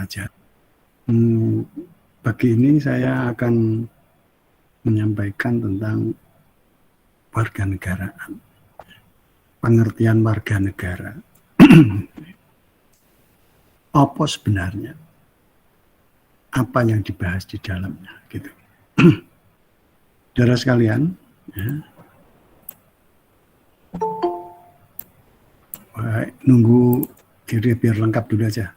saja. Pagi ini saya akan menyampaikan tentang warganegaraan, pengertian warga negara. Apa sebenarnya? Apa yang dibahas di dalamnya? Gitu. Saudara sekalian, ya. Nunggu kiri biar lengkap dulu aja.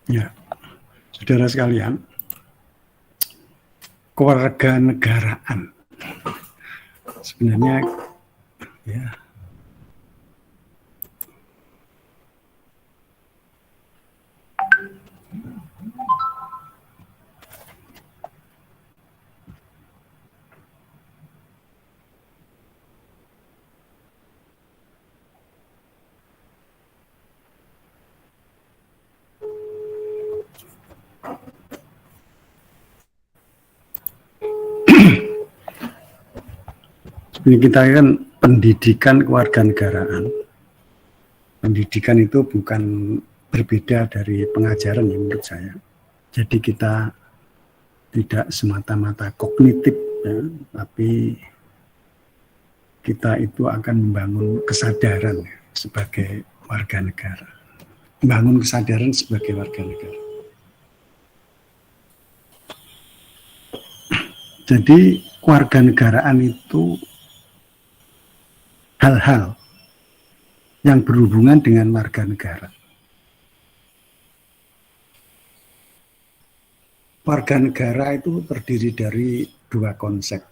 Ya, saudara sekalian, kewarganegaraan sebenarnya ya ini kita kan pendidikan kewarganegaraan. Pendidikan itu bukan berbeda dari pengajaran ya menurut saya. Jadi kita tidak semata-mata kognitif, ya, tapi kita itu akan membangun kesadaran ya, sebagai warga negara. Membangun kesadaran sebagai warga negara. Jadi kewarganegaraan itu hal-hal yang berhubungan dengan warga negara. Warga negara itu terdiri dari dua konsep.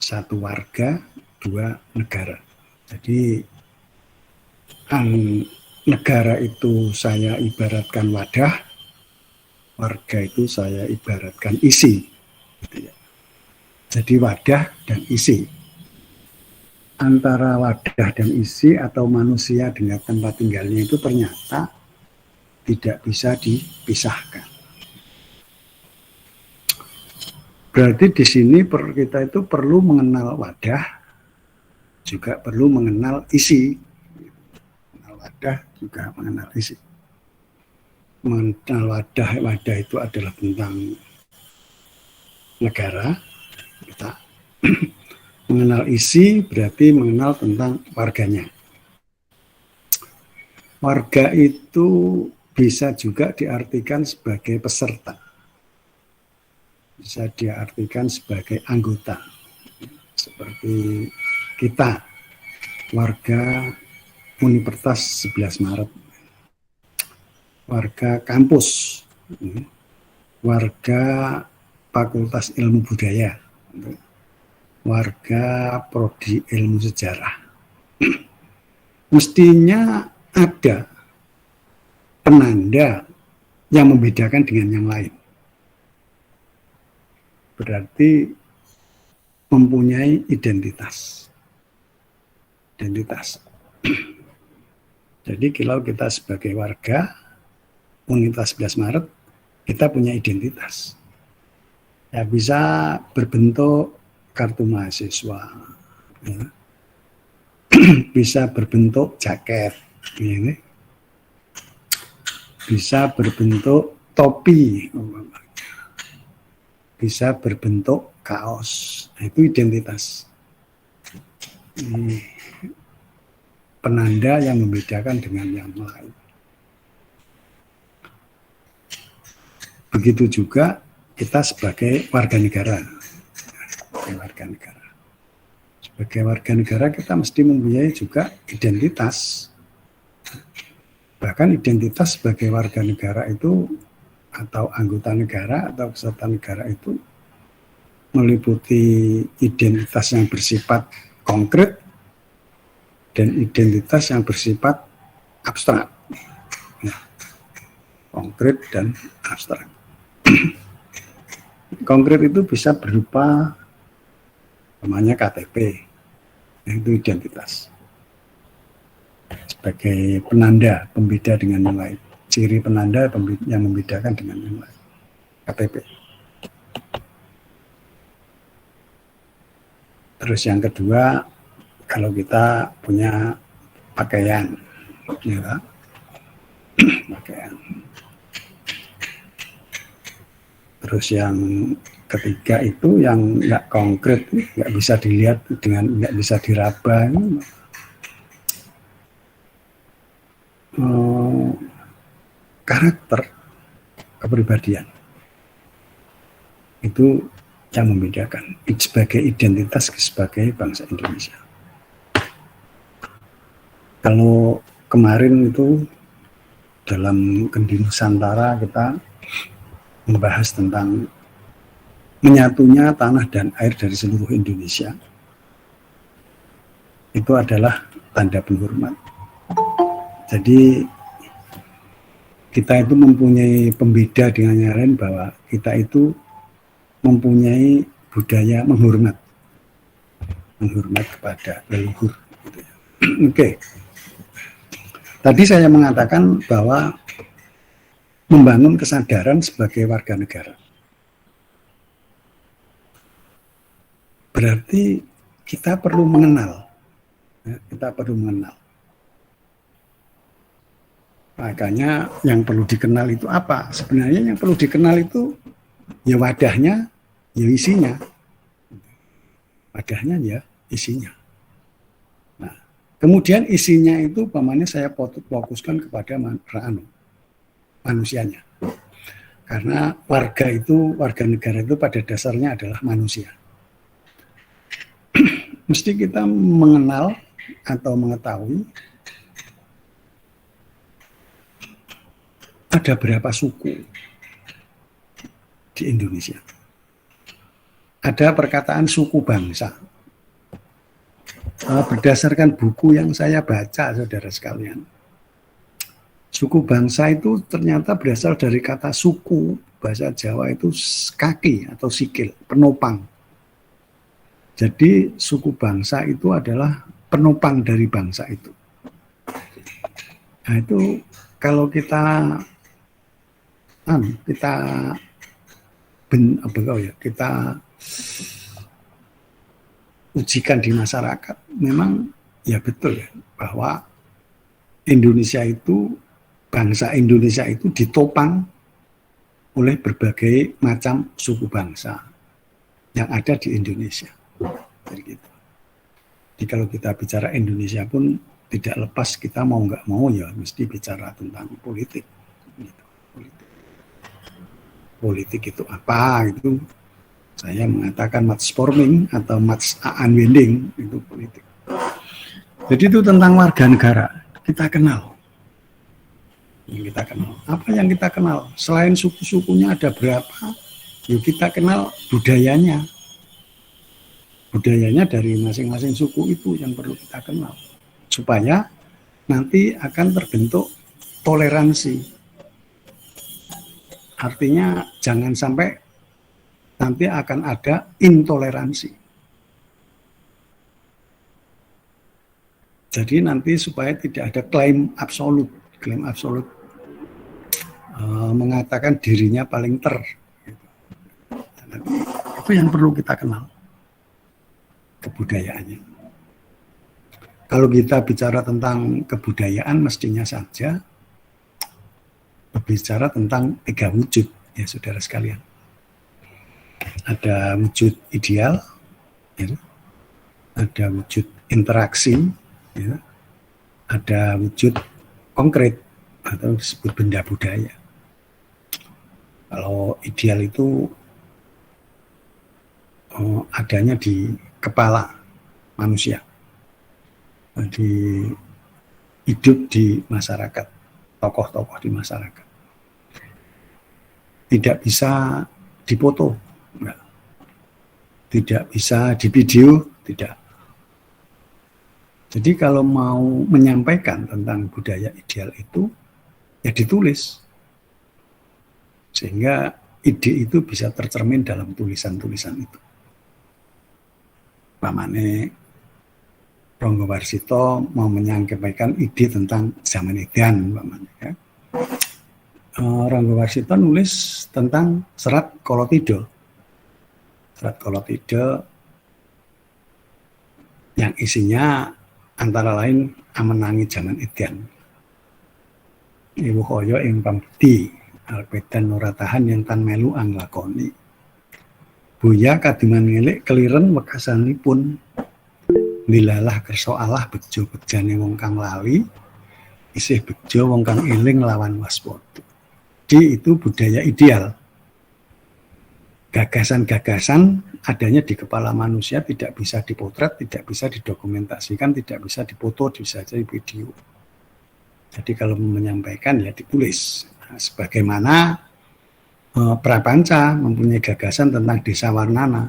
Satu warga, dua negara. Jadi negara itu saya ibaratkan wadah, warga itu saya ibaratkan isi. Jadi wadah dan isi. Antara wadah dan isi atau manusia dengan tempat tinggalnya itu ternyata tidak bisa dipisahkan. Berarti di sini kita itu perlu mengenal wadah, juga perlu mengenal isi. Mengenal wadah juga mengenal isi. Mengenal wadah itu adalah tentang negara kita. Mengenal isi berarti mengenal tentang warganya. Warga itu bisa juga diartikan sebagai peserta. Bisa diartikan sebagai anggota. Seperti kita, warga Universitas 11 Maret. Warga kampus. Warga Fakultas Ilmu Budaya. Warga prodi ilmu sejarah. Mestinya ada penanda yang membedakan dengan yang lain. Berarti mempunyai identitas. Jadi kalau kita sebagai warga Universitas 11 Maret, kita punya identitas. Ya, bisa berbentuk kartu mahasiswa, ya. Bisa berbentuk jaket, ya. Bisa berbentuk topi, bisa berbentuk kaos. Itu identitas. Penanda yang membedakan dengan yang lain. Begitu juga kita sebagai warga negara. Sebagai warga negara kita mesti mempunyai juga identitas. Bahkan identitas sebagai warga negara itu atau anggota negara atau peserta negara itu meliputi identitas yang bersifat konkret dan identitas yang bersifat abstrak. Nah, konkret dan abstrak. Konkret itu bisa berupa namanya KTP, itu identitas sebagai penanda pembeda dengan yang lain, ciri penanda yang membedakan dengan yang lain, KTP. Terus yang kedua, kalau kita punya pakaian, ya, pakaian. Terus yang ketiga itu yang nggak konkret, nggak bisa dilihat dengan, nggak bisa diraba, karakter kepribadian itu yang membedakan sebagai identitas sebagai bangsa Indonesia. Kalau kemarin itu dalam Kendi Nusantara kita membahas tentang menyatunya tanah dan air dari seluruh Indonesia. Itu adalah tanda penghormat. Jadi kita itu mempunyai pembeda dengan yang lain bahwa kita itu mempunyai budaya menghormat kepada leluhur. Oke. Tadi saya mengatakan bahwa membangun kesadaran sebagai warga negara. Berarti kita perlu mengenal. Ya, kita perlu mengenal. Makanya yang perlu dikenal itu apa? Sebenarnya yang perlu dikenal itu ya wadahnya, ya isinya. Wadahnya ya isinya. Nah, kemudian isinya itu umpamanya saya fokuskan kepada manusianya. Karena warga negara itu pada dasarnya adalah manusia. Mesti kita mengenal atau mengetahui ada berapa suku di Indonesia. Ada perkataan suku bangsa. Berdasarkan buku yang saya baca, saudara sekalian, suku bangsa itu ternyata berasal dari kata suku, bahasa Jawa itu kaki atau sikil, penopang. Jadi suku bangsa itu adalah penopang dari bangsa itu. Nah itu kalau kita ujikan di masyarakat, memang ya betul ya bahwa Indonesia itu, bangsa Indonesia itu ditopang oleh berbagai macam suku bangsa yang ada di Indonesia. Jadi kalau kita bicara Indonesia pun tidak lepas kita mau nggak mau ya mesti bicara tentang politik. Politik itu apa? Itu saya mengatakan matchforming atau match unwinding itu politik. Jadi itu tentang warga negara. Kita kenal. Yang kita kenal. Apa yang kita kenal? Selain suku-sukunya ada berapa? Yuk kita kenal budayanya. Budayanya dari masing-masing suku itu yang perlu kita kenal. Supaya nanti akan terbentuk toleransi. Artinya jangan sampai nanti akan ada intoleransi. Jadi nanti supaya tidak ada klaim absolut mengatakan dirinya paling itu yang perlu kita kenal, kebudayaannya. Kalau kita bicara tentang kebudayaan mestinya saja berbicara tentang 3 wujud ya saudara sekalian. Ada wujud ideal, ya, ada wujud interaksi, ya, ada wujud konkret atau disebut benda budaya. Kalau ideal itu adanya di kepala manusia, di hidup di masyarakat, tokoh-tokoh di masyarakat. tidak bisa dipoto, enggak. Tidak bisa di video, tidak. Jadi kalau mau menyampaikan tentang budaya ideal itu, ya ditulis. Sehingga ide itu bisa tercermin dalam tulisan-tulisan itu. Pamane Ronggo Warsito mau menyampaikan ide tentang zaman edan, ya. Ronggo Warsito nulis tentang Serat Kolotida. Serat Kolotida yang isinya antara lain amenangi zaman edan. Ibu koyo ing pambudi alpedan ora tahan yen tan melu anglakoni. Buya kaduman ngelik keliren wekasanipun. Nilalah kersa Allah bejo bejane wong kang lawi, isih bejo wong kang eling lawan waspada. Jadi itu budaya ideal. Gagasan-gagasan adanya di kepala manusia tidak bisa dipotret, tidak bisa didokumentasikan, tidak bisa dipoto, bisa jadi video. Jadi kalau menyampaikan ya ditulis. Nah, sebagaimana Prapanca mempunyai gagasan tentang desa Warnana,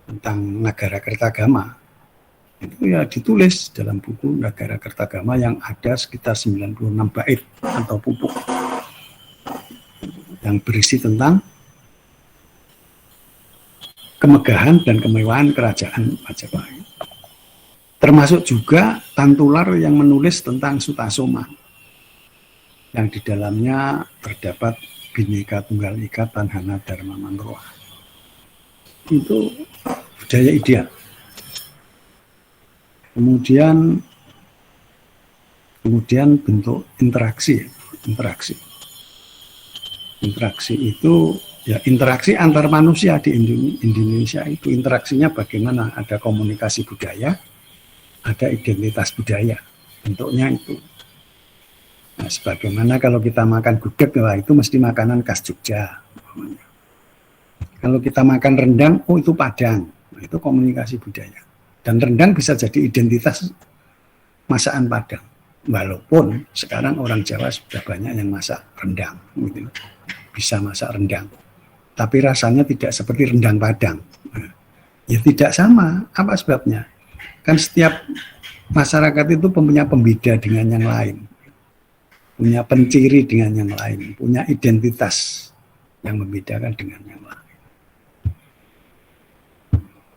tentang Nagara Kertagama. Itu ya ditulis dalam buku Nagara Kertagama yang ada sekitar 96 bait atau pupuk yang berisi tentang kemegahan dan kemewahan kerajaan Majapahit. Termasuk juga Tantular yang menulis tentang Sutasoma, yang di dalamnya terdapat Bhinneka Tunggal Ika Tanhana Dharma Mangroha. Itu budaya ideal. Kemudian bentuk interaksi. Interaksi itu ya interaksi antar manusia di Indonesia itu interaksinya bagaimana? Ada komunikasi budaya, ada identitas budaya. Bentuknya itu. Nah, sebagaimana kalau kita makan gudeg, lah itu mesti makanan khas Jogja. Kalau kita makan rendang, oh itu Padang. Nah, itu komunikasi budaya. Dan rendang bisa jadi identitas masakan Padang. Walaupun sekarang orang Jawa sudah banyak yang masak rendang, gitu. Bisa masak rendang, tapi rasanya tidak seperti rendang Padang. Ya tidak sama. Apa sebabnya? Kan setiap masyarakat itu punya pembeda dengan yang lain, punya penciri dengan yang lain, punya identitas yang membedakan dengan yang lain.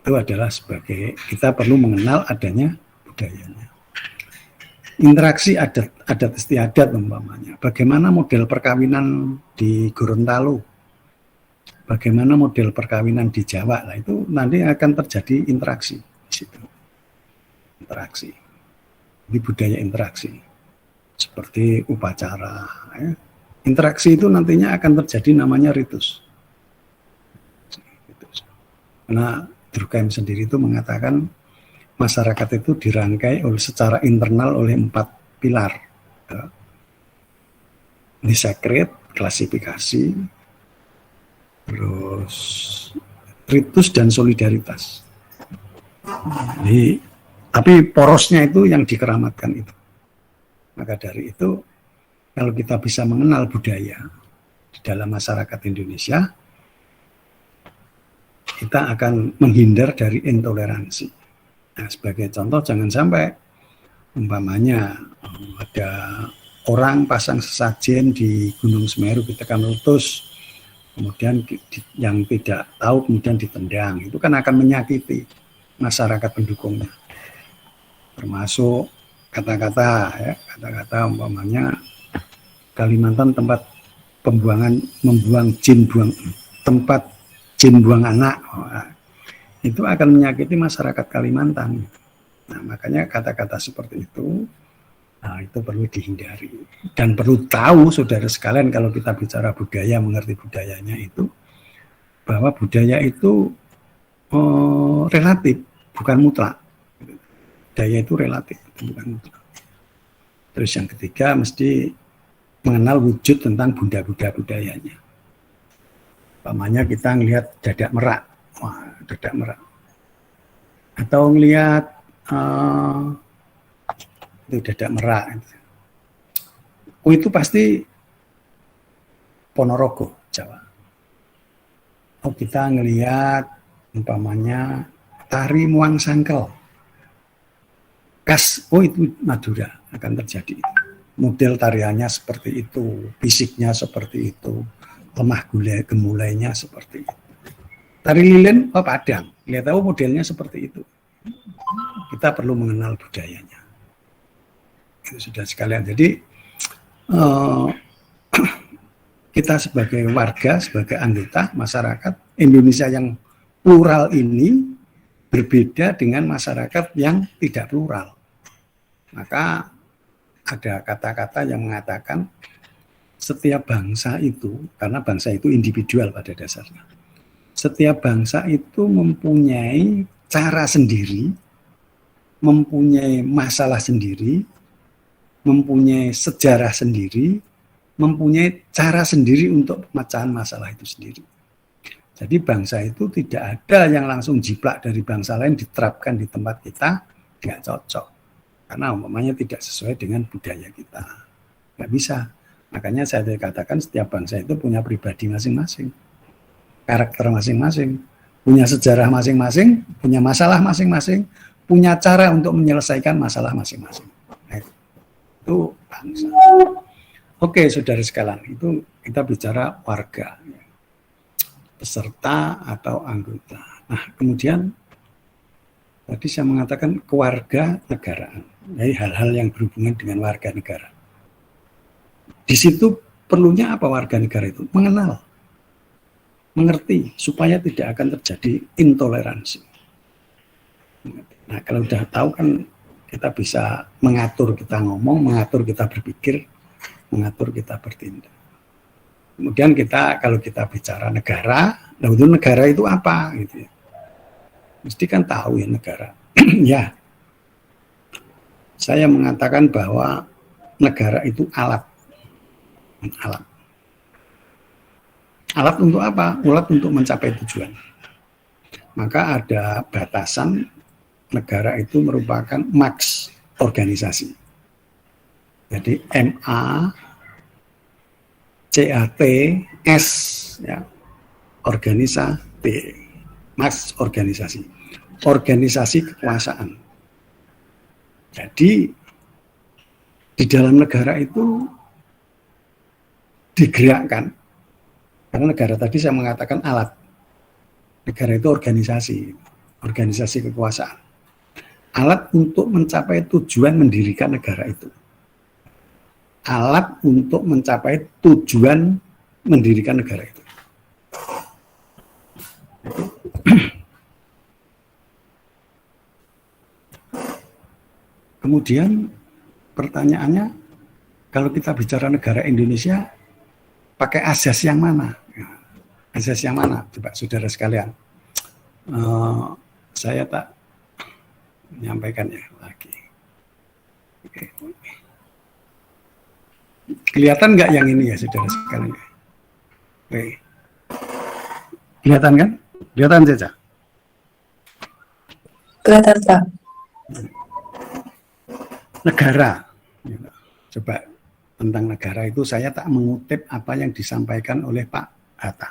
Itu adalah sebagai kita perlu mengenal adanya budayanya. Interaksi adat istiadat umpamanya. Bagaimana model perkawinan di Gorontalo? Bagaimana model perkawinan di Jawa? Nah, itu nanti akan terjadi interaksi di situ. Interaksi. Ini budaya interaksi. Seperti upacara. Ya. Interaksi itu nantinya akan terjadi namanya ritus. Karena Durkheim sendiri itu mengatakan masyarakat itu dirangkai secara internal oleh 4 pilar. Ini sacred, klasifikasi, terus ritus dan solidaritas. Jadi, tapi porosnya itu yang dikeramatkan itu. Maka dari itu, kalau kita bisa mengenal budaya di dalam masyarakat Indonesia, kita akan menghindar dari intoleransi. Nah, sebagai contoh, jangan sampai umpamanya ada orang pasang sesajen di Gunung Semeru kita kan meletus, kemudian yang tidak tahu kemudian ditendang, itu kan akan menyakiti masyarakat pendukungnya. Termasuk kata-kata umpamanya Kalimantan tempat membuang jin tempat jin buang anak. Itu akan menyakiti masyarakat Kalimantan. Nah, makanya kata-kata seperti itu, nah, itu perlu dihindari. Dan perlu tahu, saudara sekalian, kalau kita bicara budaya, mengerti budayanya itu, bahwa budaya itu relatif, bukan mutlak. Budaya itu relatif, bukan mutlak. Terus yang ketiga, mesti mengenal wujud tentang bunda-bunda budayanya. Umpamanya kita ngelihat dadak merak. Wah, dadak merak. Atau ngelihat itu dadak merak. Oh, itu pasti Ponorogo, Jawa. Oh, kita ngelihat umpamanya tari Muang Sangkel. Khas, oh itu Madura akan terjadi. Model tariannya seperti itu, fisiknya seperti itu, lemah gemulainya seperti itu. Tari lilin, oh Padang. Lihat tahu modelnya seperti itu. Kita perlu mengenal budayanya. Itu sudah sekalian. Jadi kita sebagai warga, sebagai anggota masyarakat Indonesia yang plural ini berbeda dengan masyarakat yang tidak plural. Maka ada kata-kata yang mengatakan setiap bangsa itu, karena bangsa itu individual pada dasarnya, setiap bangsa itu mempunyai cara sendiri, mempunyai masalah sendiri, mempunyai sejarah sendiri, mempunyai cara sendiri untuk pemecahan masalah itu sendiri. Jadi bangsa itu tidak ada yang langsung jiplak dari bangsa lain diterapkan di tempat kita, nggak cocok. Karena umpamanya tidak sesuai dengan budaya kita. Nggak bisa. Makanya saya katakan setiap bangsa itu punya pribadi masing-masing. Karakter masing-masing. Punya sejarah masing-masing, punya masalah masing-masing, punya cara untuk menyelesaikan masalah masing-masing. Nah, itu bangsa. Oke, saudara sekalian, itu kita bicara warga, peserta atau anggota. Nah, kemudian tadi saya mengatakan kewarga negaraan, jadi hal-hal yang berhubungan dengan warga negara. Di situ perlunya apa warga negara itu? Mengenal, mengerti, supaya tidak akan terjadi intoleransi. Nah, kalau sudah tahu kan kita bisa mengatur kita ngomong, mengatur kita berpikir, mengatur kita bertindak. Kemudian kita kalau kita bicara negara, nah itu negara itu apa gitu ya. Mesti kan tahu ya negara. Ya. Saya mengatakan bahwa negara itu alat. Alat. Alat untuk apa? Alat untuk mencapai tujuan. Maka ada batasan negara itu merupakan maks organisasi. Jadi MA CAT S ya, organisasi, maks organisasi, organisasi kekuasaan. Jadi di dalam negara itu digerakkan, karena negara tadi saya mengatakan alat, negara itu organisasi, organisasi kekuasaan, alat untuk mencapai tujuan mendirikan negara itu. Alat untuk mencapai tujuan mendirikan negara itu. Kemudian pertanyaannya, kalau kita bicara negara Indonesia, pakai asas yang mana? Asas yang mana? Coba saudara sekalian. Saya tak menyampaikan ya lagi. Oke. Kelihatan nggak yang ini ya saudara sekalian? Oke. Kelihatan kan? Kelihatan saja. Kelihatan, Pak. Negara. Coba tentang negara itu saya tak mengutip apa yang disampaikan oleh Pak Hatta.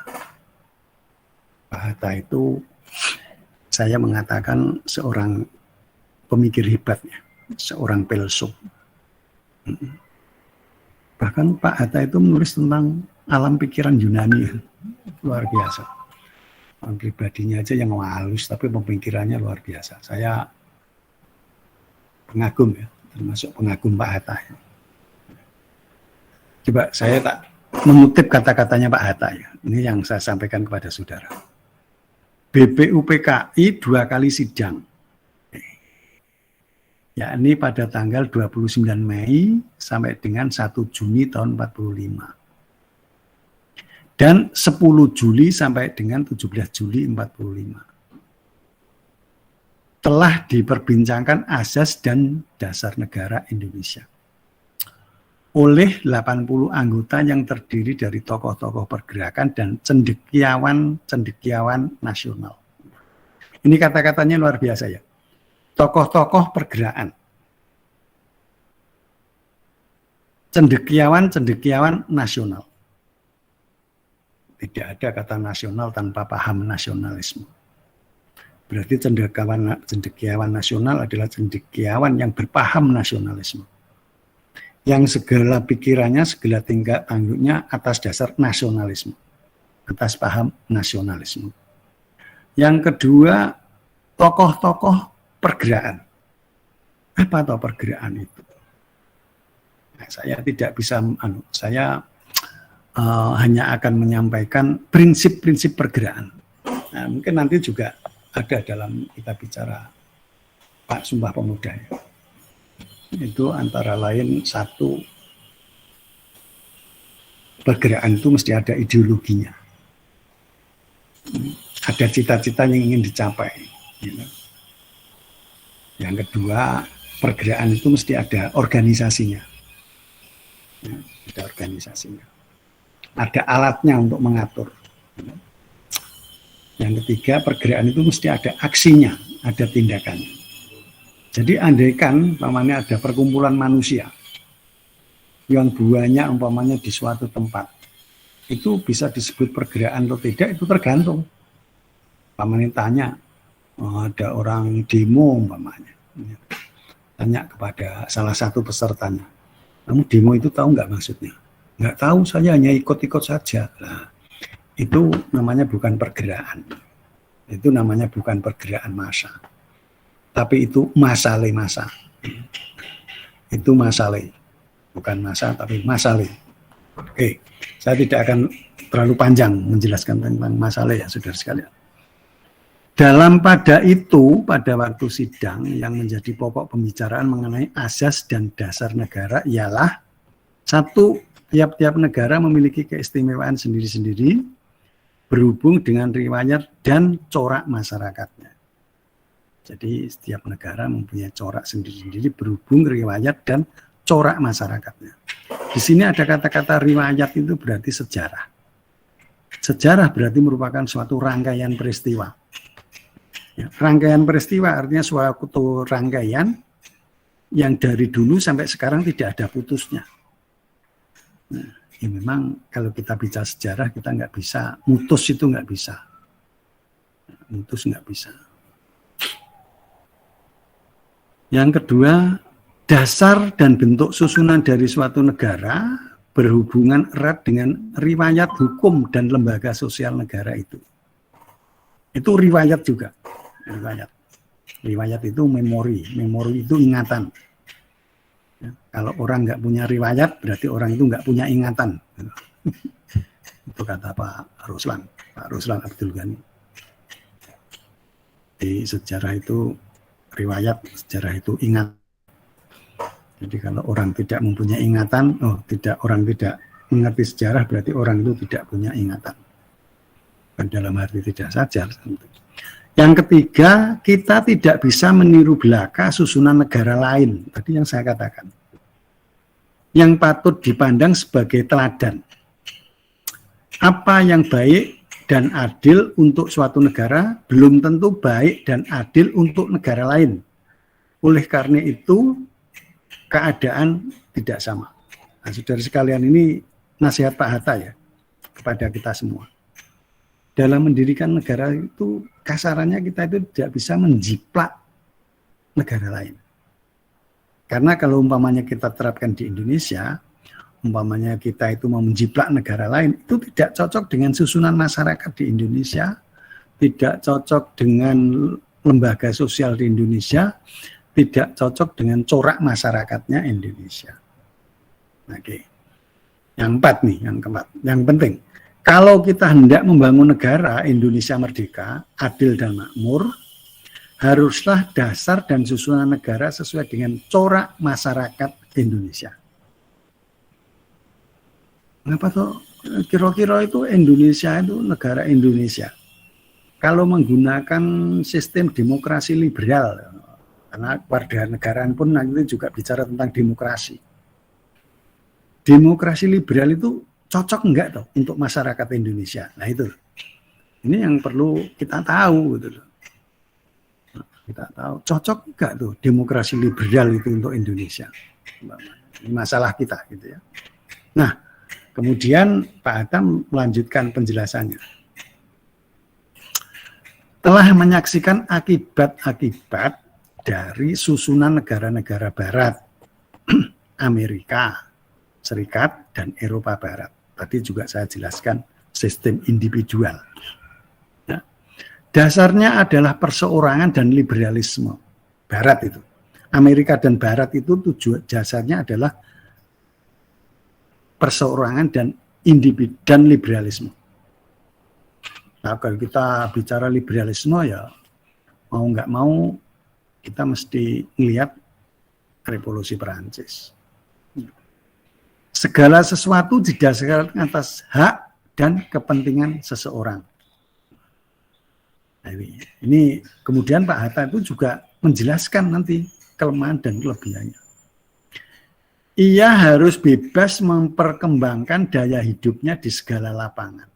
Pak Hatta itu saya mengatakan seorang pemikir hebatnya, seorang filsuf. Bahkan Pak Hatta itu menulis tentang alam pikiran Yunani, luar biasa. Pribadinya aja yang halus, tapi pemikirannya luar biasa. Saya pengagum ya, termasuk pengagum Pak Hatta. Coba saya tak mengutip kata-katanya Pak Hatta ya. Ini yang saya sampaikan kepada saudara. BPUPKI 2 kali sidang, yakni pada tanggal 29 Mei sampai dengan 1 Juni tahun 45. Dan 10 Juli sampai dengan 17 Juli 45. Telah diperbincangkan asas dan dasar negara Indonesia oleh 80 anggota yang terdiri dari tokoh-tokoh pergerakan dan cendekiawan nasional. Ini kata-katanya luar biasa ya. Tokoh-tokoh pergerakan, cendekiawan nasional. Tidak ada kata nasional tanpa paham nasionalisme. Berarti cendekiawan nasional adalah cendekiawan yang berpaham nasionalisme. Yang segala pikirannya, segala tingkah tanduknya atas dasar nasionalisme. Atas paham nasionalisme. Yang kedua, tokoh-tokoh pergerakan. Apa toh pergerakan itu? Nah, saya tidak bisa, saya hanya akan menyampaikan prinsip-prinsip pergerakan. Nah, mungkin nanti juga ada dalam kita bicara Pak Sumpah Pemuda. Itu antara lain satu, pergerakan itu mesti ada ideologinya. Ada cita-cita yang ingin dicapai. Yang kedua, pergerakan itu mesti ada organisasinya. Ada organisasinya. Ada alatnya untuk mengatur. Yang ketiga, pergerakan itu mesti ada aksinya, ada tindakannya. Jadi andaikan umpamanya ada perkumpulan manusia yang banyak umpamanya di suatu tempat, itu bisa disebut pergerakan atau tidak, itu tergantung. Umpamanya tanya, ada orang demo umpamanya, tanya kepada salah satu pesertanya, kamu demo itu tahu nggak maksudnya? Nggak tahu, saya hanya ikut-ikut saja. Nah, itu namanya bukan pergerakan. Itu namanya bukan pergerakan massa. Tapi itu masale massa. Itu masale. Bukan massa, tapi masale. Oke, saya tidak akan terlalu panjang menjelaskan tentang masale ya, saudara sekalian. Dalam pada itu, pada waktu sidang yang menjadi pokok pembicaraan mengenai asas dan dasar negara ialah satu, tiap-tiap negara memiliki keistimewaan sendiri-sendiri berhubung dengan riwayat dan corak masyarakatnya. Jadi setiap negara mempunyai corak sendiri-sendiri berhubung riwayat dan corak masyarakatnya. Di sini ada kata-kata riwayat, itu berarti sejarah. Sejarah berarti merupakan suatu rangkaian peristiwa. Ya, rangkaian peristiwa artinya suatu rangkaian yang dari dulu sampai sekarang tidak ada putusnya. Nah, ya memang kalau kita bicara sejarah kita nggak bisa, mutus itu nggak bisa. Mutus nggak bisa. Yang kedua, dasar dan bentuk susunan dari suatu negara berhubungan erat dengan riwayat hukum dan lembaga sosial negara itu. Itu riwayat juga. Riwayat. Riwayat itu memori. Memori itu ingatan. Ya, kalau orang nggak punya riwayat, berarti orang itu nggak punya ingatan. Itu kata Pak Ruslan Abdul Ghani. Di sejarah itu riwayat, sejarah itu ingat. Jadi kalau orang tidak mempunyai ingatan, orang tidak mengerti sejarah, berarti orang itu tidak punya ingatan. Dan dalam arti tidak saja. Yang ketiga, kita tidak bisa meniru belaka susunan negara lain. Tadi yang saya katakan. Yang patut dipandang sebagai teladan. Apa yang baik dan adil untuk suatu negara belum tentu baik dan adil untuk negara lain. Oleh karena itu, keadaan tidak sama. Nah, saudara sekalian, ini nasihat Pak Hatta ya kepada kita semua. Dalam mendirikan negara itu, kasarannya kita itu tidak bisa menjiplak negara lain. Karena kalau umpamanya kita terapkan di Indonesia, umpamanya kita itu mau menjiplak negara lain, itu tidak cocok dengan susunan masyarakat di Indonesia, tidak cocok dengan lembaga sosial di Indonesia, tidak cocok dengan corak masyarakatnya Indonesia. Oke. Yang keempat, yang penting. Kalau kita hendak membangun negara Indonesia merdeka, adil dan makmur, haruslah dasar dan susunan negara sesuai dengan corak masyarakat Indonesia. Kenapa tuh kira-kira itu Indonesia itu negara Indonesia? Kalau menggunakan sistem demokrasi liberal, karena kewarganegaraan pun nanti juga bicara tentang demokrasi. Demokrasi liberal itu cocok enggak tuh untuk masyarakat Indonesia? Nah itu, ini yang perlu kita tahu gitu loh. Kita tahu cocok enggak tuh demokrasi liberal itu untuk Indonesia? Ini masalah kita gitu ya. Nah, Kemudian Pak Hatta melanjutkan penjelasannya. Telah menyaksikan akibat-akibat dari susunan negara-negara Barat, Amerika Serikat, dan Eropa Barat. Tadi juga saya jelaskan sistem individual. Nah, dasarnya adalah perseorangan dan liberalisme. Barat itu. Amerika dan Barat itu dasarnya adalah perseorangan dan individu dan liberalisme. Nah, kalau kita bicara liberalisme ya mau nggak mau kita mesti melihat revolusi Perancis. Segala sesuatu didasarkan atas hak dan kepentingan seseorang. Nah, ini kemudian Pak Hatta itu juga menjelaskan nanti kelemahan dan kelebihannya. Ia harus bebas memperkembangkan daya hidupnya di segala lapangan.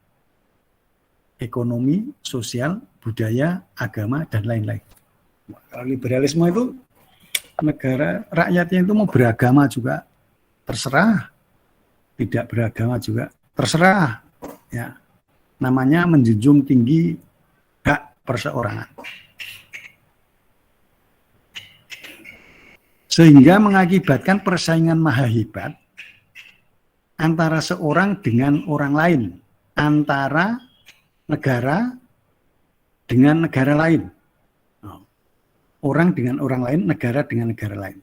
Ekonomi, sosial, budaya, agama, dan lain-lain. Kalau liberalisme itu negara rakyatnya itu mau beragama juga terserah, tidak beragama juga terserah. Ya, namanya menjunjung tinggi hak perseorangan. Sehingga mengakibatkan persaingan maha hebat antara seorang dengan orang lain, antara negara dengan negara lain, orang dengan orang lain, negara dengan negara lain.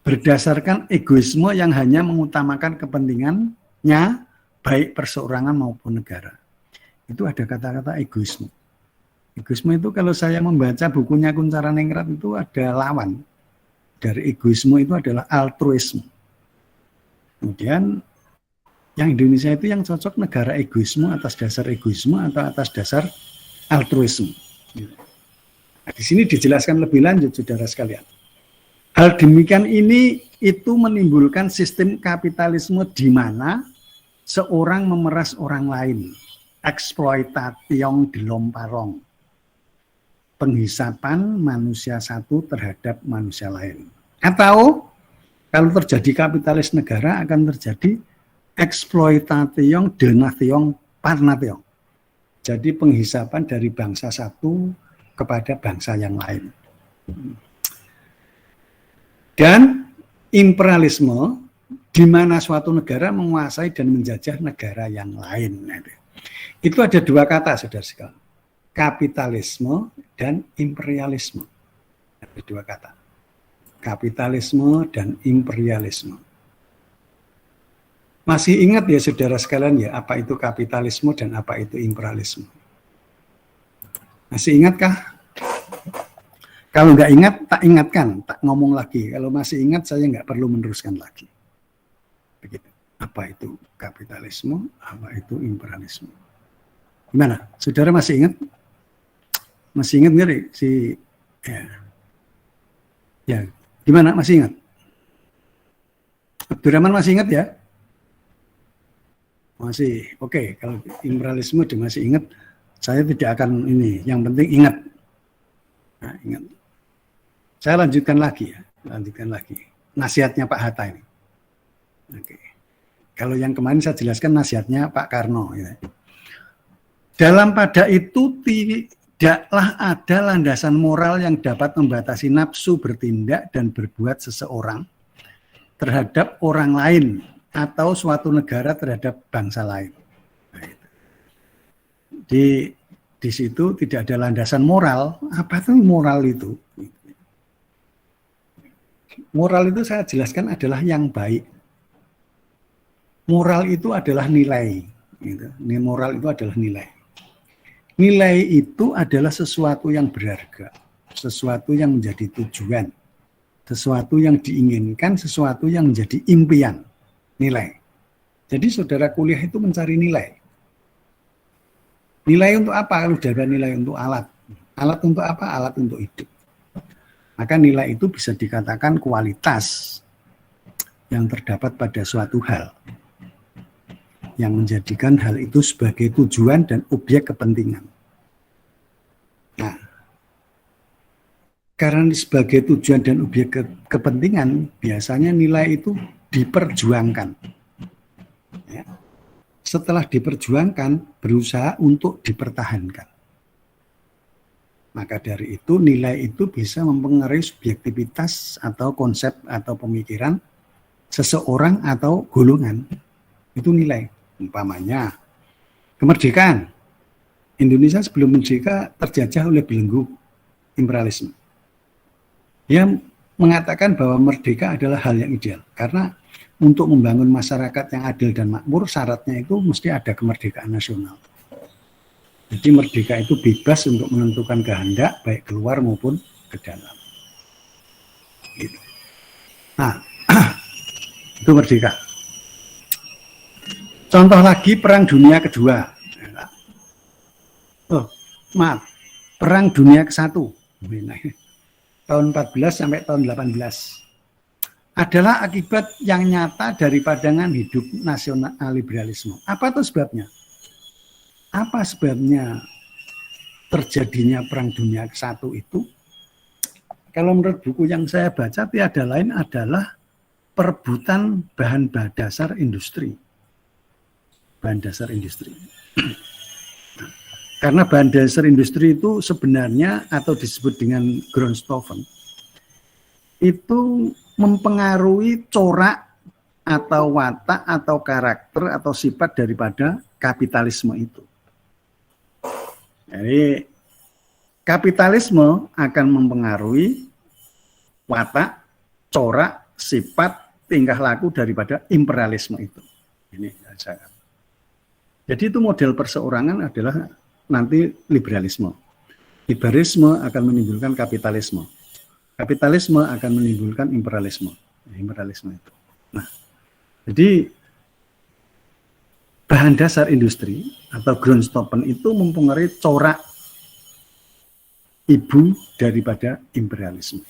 Berdasarkan egoisme yang hanya mengutamakan kepentingannya, baik perseorangan maupun negara. Itu ada kata-kata egoisme. Egoisme itu kalau saya membaca bukunya Kuncaraningrat itu ada lawan. Dari egoisme itu adalah altruisme. Kemudian yang Indonesia itu yang cocok negara egoisme atas dasar egoisme atau atas dasar altruisme. Nah, di sini dijelaskan lebih lanjut, saudara sekalian. Hal demikian ini itu menimbulkan sistem kapitalisme di mana seorang memeras orang lain, eksploitasi delomparong, penghisapan manusia satu terhadap manusia lain. Atau kalau terjadi kapitalis negara akan terjadi eksploitasi donation parnation. Jadi penghisapan dari bangsa satu kepada bangsa yang lain. Dan imperialisme di mana suatu negara menguasai dan menjajah negara yang lain. Itu ada dua kata, saudara sekalian. Kapitalisme dan imperialisme. Ada dua kata. Kapitalisme dan imperialisme. Masih ingat ya saudara sekalian ya apa itu kapitalisme dan apa itu imperialisme? Masih ingatkah? Kalau nggak ingat, tak ingatkan, tak ngomong lagi. Kalau masih ingat, saya nggak perlu meneruskan lagi. Begitu. Apa itu kapitalisme, apa itu imperialisme? Gimana? Saudara masih ingat? Masih ingat nggak si? Ya, gimana? Masih ingat? Abdurrahman masih ingat ya? Masih. Oke, kalau imperialisme dia masih ingat, saya tidak akan ini. Yang penting ingat. Nah, ingat. Saya lanjutkan lagi ya, nasihatnya Pak Hatta ini. Oke. Kalau yang kemarin saya jelaskan nasihatnya Pak Karno. Ya. Dalam pada itu tidaklah ada landasan moral yang dapat membatasi nafsu bertindak dan berbuat seseorang terhadap orang lain atau suatu negara terhadap bangsa lain. Nah, di situ tidak ada landasan moral. Apa itu moral itu? Moral itu saya jelaskan adalah yang baik. Moral itu adalah nilai. Moral itu adalah nilai. Nilai itu adalah sesuatu yang berharga, sesuatu yang menjadi tujuan, sesuatu yang diinginkan, sesuatu yang menjadi impian. Nilai. Jadi saudara kuliah itu mencari nilai. Nilai untuk apa? Kalau sudah ada nilai untuk alat. Alat untuk apa? Alat untuk hidup. Maka nilai itu bisa dikatakan kualitas yang terdapat pada suatu hal. Yang menjadikan hal itu sebagai tujuan dan objek kepentingan. Nah, karena sebagai tujuan dan objek kepentingan, biasanya nilai itu diperjuangkan. ya, setelah diperjuangkan berusaha untuk dipertahankan. Maka dari itu nilai itu bisa mempengaruhi subjektivitas atau konsep atau pemikiran seseorang atau golongan. Itu nilai. Umpamanya kemerdekaan. Indonesia sebelum merdeka terjajah oleh belenggu imperialisme. Dia mengatakan bahwa merdeka adalah hal yang ideal. Karena untuk membangun masyarakat yang adil dan makmur, syaratnya itu mesti ada kemerdekaan nasional. Jadi merdeka itu bebas untuk menentukan kehendak baik keluar maupun ke dalam. Gitu. Nah, itu merdeka. Contoh lagi Perang Dunia Kedua. Perang Dunia Ke-1. Tahun 14 sampai tahun 18. Adalah akibat yang nyata dari pandangan hidup nasional liberalisme. Apa itu sebabnya? Apa sebabnya terjadinya Perang Dunia ke-1 itu? Kalau menurut buku yang saya baca, tiada lain adalah perebutan bahan dasar industri. Bahan dasar industri. Karena bahan dasar industri itu sebenarnya atau disebut dengan Grundstoffen, itu mempengaruhi corak atau watak atau karakter atau sifat daripada kapitalisme itu. Jadi kapitalisme akan mempengaruhi watak, corak, sifat, tingkah laku daripada imperialisme itu. Ini saya. Jadi itu model perseorangan adalah nanti liberalisme. Liberalisme akan menimbulkan kapitalisme. Kapitalisme akan menimbulkan imperialisme. Imperialisme itu. Nah, jadi bahan dasar industri atau Grundstoffen itu mempengaruhi corak ibu daripada imperialisme.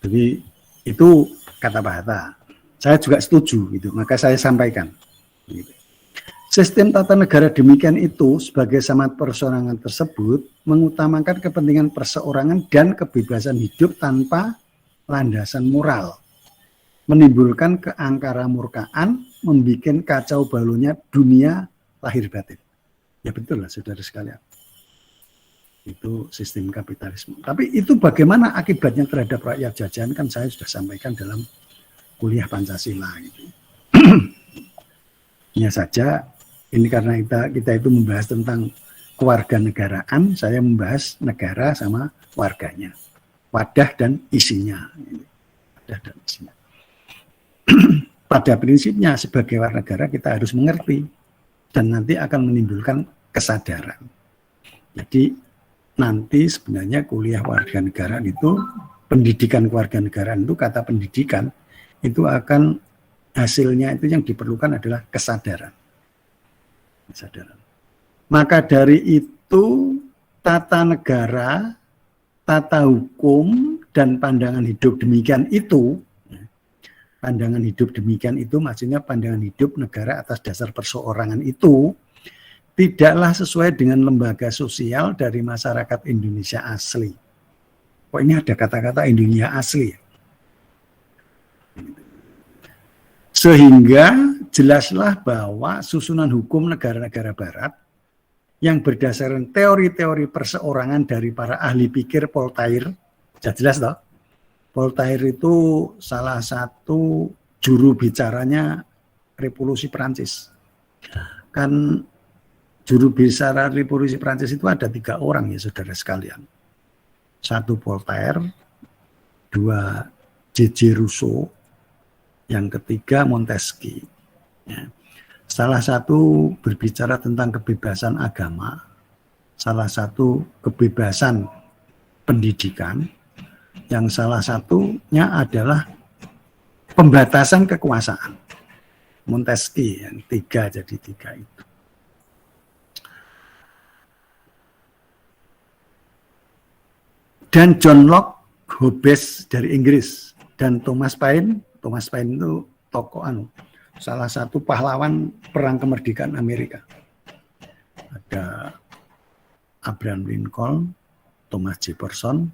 Jadi itu kata Pak Hatta. Saya juga setuju, gitu. Maka saya sampaikan. Gitu. Sistem tata negara demikian itu sebagai samat perseorangan tersebut mengutamakan kepentingan perseorangan dan kebebasan hidup tanpa landasan moral. Menimbulkan keangkara murkaan, membuat kacau balunya dunia lahir batin. Ya betul lah saudara sekalian. Itu sistem kapitalisme. Tapi itu bagaimana akibatnya terhadap rakyat jajahan kan saya sudah sampaikan dalam kuliah Pancasila. Gitu. Hanya saja ini karena kita itu membahas tentang kewarganegaraan, saya membahas negara sama warganya. Wadah dan isinya. Wadah dan isinya. Pada prinsipnya sebagai warga negara kita harus mengerti dan nanti akan menimbulkan kesadaran. Jadi nanti sebenarnya kuliah warganegaraan itu, pendidikan kewarganegaraan itu, kata pendidikan itu akan hasilnya itu yang diperlukan adalah kesadaran. Kesadaran. Maka dari itu tata negara, tata hukum dan pandangan hidup demikian itu, pandangan hidup demikian itu maksudnya pandangan hidup negara atas dasar perseorangan itu tidaklah sesuai dengan lembaga sosial dari masyarakat Indonesia asli. Kok ini ada kata-kata Indonesia asli? Sehingga jelaslah bahwa susunan hukum negara-negara barat yang berdasarkan teori-teori perseorangan dari para ahli pikir Voltaire, jelas toh? Voltaire itu salah satu juru bicaranya Revolusi Prancis. Kan juru bicara Revolusi Prancis itu ada 3 orang ya saudara sekalian. 1 Voltaire, 2 J.J. Rousseau, yang ketiga Montesquieu. Ya. Salah satu berbicara tentang kebebasan agama, salah satu kebebasan pendidikan, yang salah satunya adalah pembatasan kekuasaan. Montesquieu yang 3 jadi 3 itu. Dan John Locke, Hobbes dari Inggris, dan Thomas Paine itu tokoh salah satu pahlawan perang kemerdekaan Amerika. Ada Abraham Lincoln, Thomas Jefferson,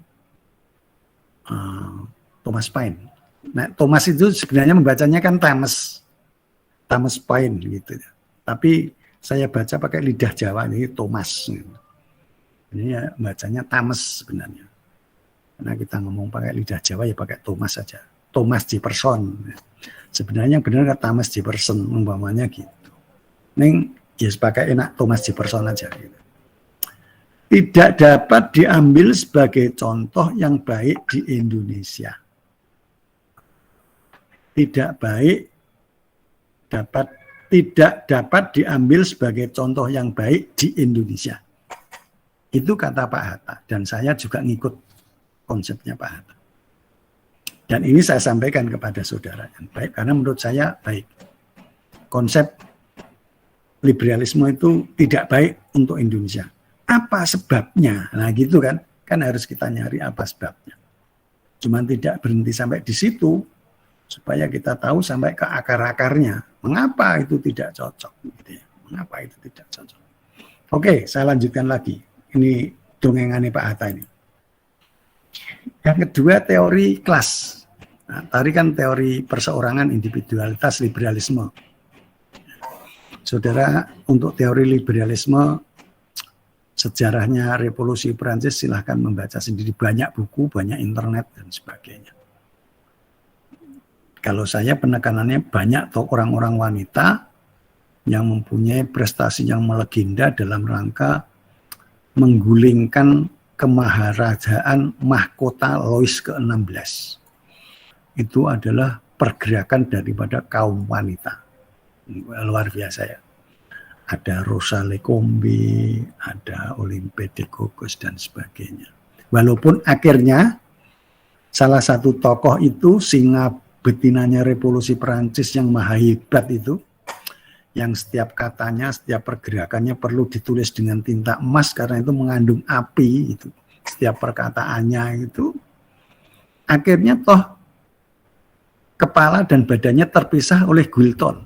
Thomas Paine. Nah, Thomas itu sebenarnya membacanya kan Thomas, Thomas Paine gitu. Tapi saya baca pakai lidah Jawa ini Thomas. Ini ya bacanya Thomas sebenarnya. Karena kita ngomong pakai lidah Jawa ya pakai Thomas saja. Thomas Jefferson. Sebenarnya yang benar Thomas Jefferson umpamanya gitu. Ning ya pakai enak Thomas Jefferson aja gitu. Tidak dapat diambil sebagai contoh yang baik di Indonesia. Tidak dapat diambil sebagai contoh yang baik di Indonesia. Itu kata Pak Hatta, dan saya juga ngikut konsepnya Pak Hatta. Dan ini saya sampaikan kepada saudara yang baik, karena menurut saya baik. Konsep liberalisme itu tidak baik untuk Indonesia. Apa sebabnya? Nah gitu kan harus kita nyari apa sebabnya. Cuman tidak berhenti sampai di situ, supaya kita tahu sampai ke akar-akarnya. Mengapa itu tidak cocok? Gitu ya. Mengapa itu tidak cocok? Oke, saya lanjutkan lagi. Ini dongengannya Pak Hatta ini. Yang kedua teori kelas. Nah, tadi kan teori perseorangan, individualitas, liberalisme. Saudara, untuk teori liberalisme, sejarahnya revolusi Prancis silahkan membaca sendiri. Banyak buku, banyak internet, dan sebagainya. Kalau saya penekanannya banyak orang-orang wanita yang mempunyai prestasi yang melegenda dalam rangka menggulingkan kemaharajaan mahkota Louis ke-16. Itu adalah pergerakan daripada kaum wanita. Luar biasa ya. Ada Rosa Lecombe, ada Olympe de Gouges dan sebagainya. Walaupun akhirnya salah satu tokoh itu singa betinanya revolusi Perancis yang maha hebat itu, yang setiap katanya, setiap pergerakannya perlu ditulis dengan tinta emas karena itu mengandung api itu. Setiap perkataannya itu akhirnya toh kepala dan badannya terpisah oleh Guilton.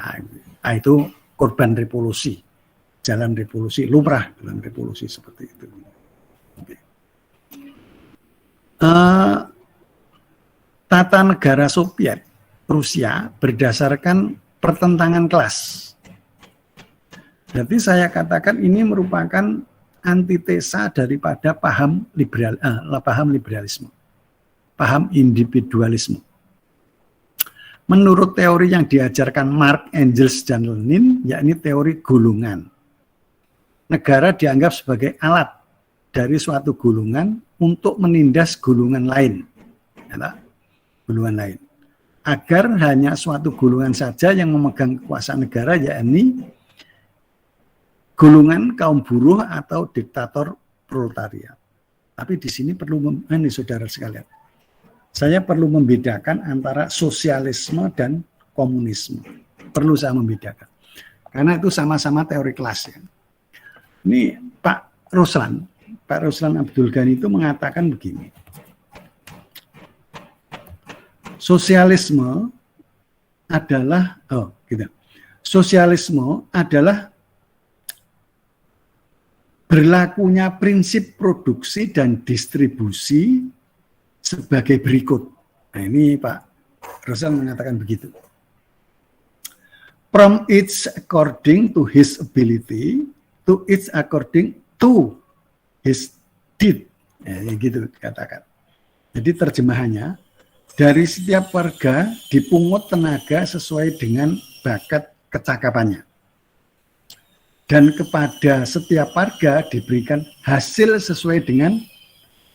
Nah, itu korban revolusi, jalan revolusi, lumrah dalam revolusi seperti itu. Okay. Tata negara Soviet, Rusia berdasarkan pertentangan kelas. Jadi saya katakan ini merupakan antitesa daripada paham liberalisme, paham individualisme. Menurut teori yang diajarkan Marx, Engels, dan Lenin, yakni teori golongan. Negara dianggap sebagai alat dari suatu golongan untuk menindas golongan lain. Golongan lain. Agar hanya suatu golongan saja yang memegang kekuasaan negara, yakni golongan kaum buruh atau diktator proletariat. Tapi di sini perlu, ini saudara sekalian, saya perlu membedakan antara sosialisme dan komunisme. Perlu saya membedakan. Karena itu sama-sama teori kelas. Ya. Ini Pak Ruslan Abdul Ghani itu mengatakan begini. Sosialisme adalah, sosialisme adalah berlakunya prinsip produksi dan distribusi sebagai berikut. Nah, ini Pak Ruslan mengatakan begitu. From each according to his ability, to each according to his deed. Ya, gitu katakan. Jadi terjemahannya, dari setiap warga dipungut tenaga sesuai dengan bakat kecakapannya. Dan kepada setiap warga diberikan hasil sesuai dengan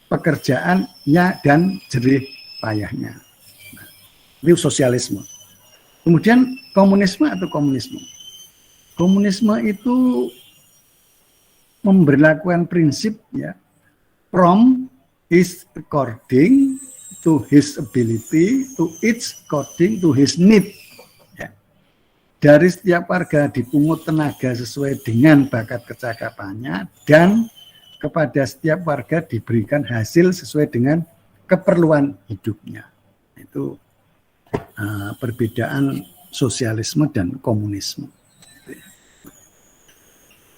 pekerjaannya dan jerih payahnya. Nah, itu sosialisme. Kemudian komunisme atau komunisme. Komunisme itu memberlakukan prinsip ya, from is according to his ability, to each according to his need. Ya. Dari setiap warga dipungut tenaga sesuai dengan bakat kecakapannya dan kepada setiap warga diberikan hasil sesuai dengan keperluan hidupnya. Itu perbedaan sosialisme dan komunisme.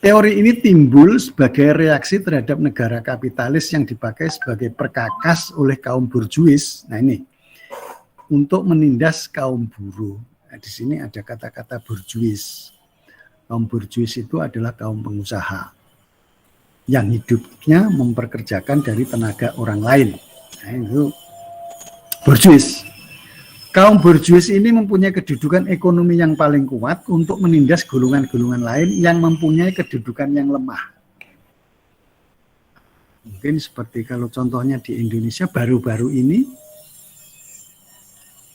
Teori ini timbul sebagai reaksi terhadap negara kapitalis yang dipakai sebagai perkakas oleh kaum burjuis. Nah ini, untuk menindas kaum buruh. Nah, di sini ada kata-kata borjuis. Kaum borjuis itu adalah kaum pengusaha yang hidupnya memperkerjakan dari tenaga orang lain. Nah, itu borjuis. Kaum borjuis ini mempunyai kedudukan ekonomi yang paling kuat untuk menindas golongan-golongan lain yang mempunyai kedudukan yang lemah. Mungkin seperti kalau contohnya di Indonesia baru-baru ini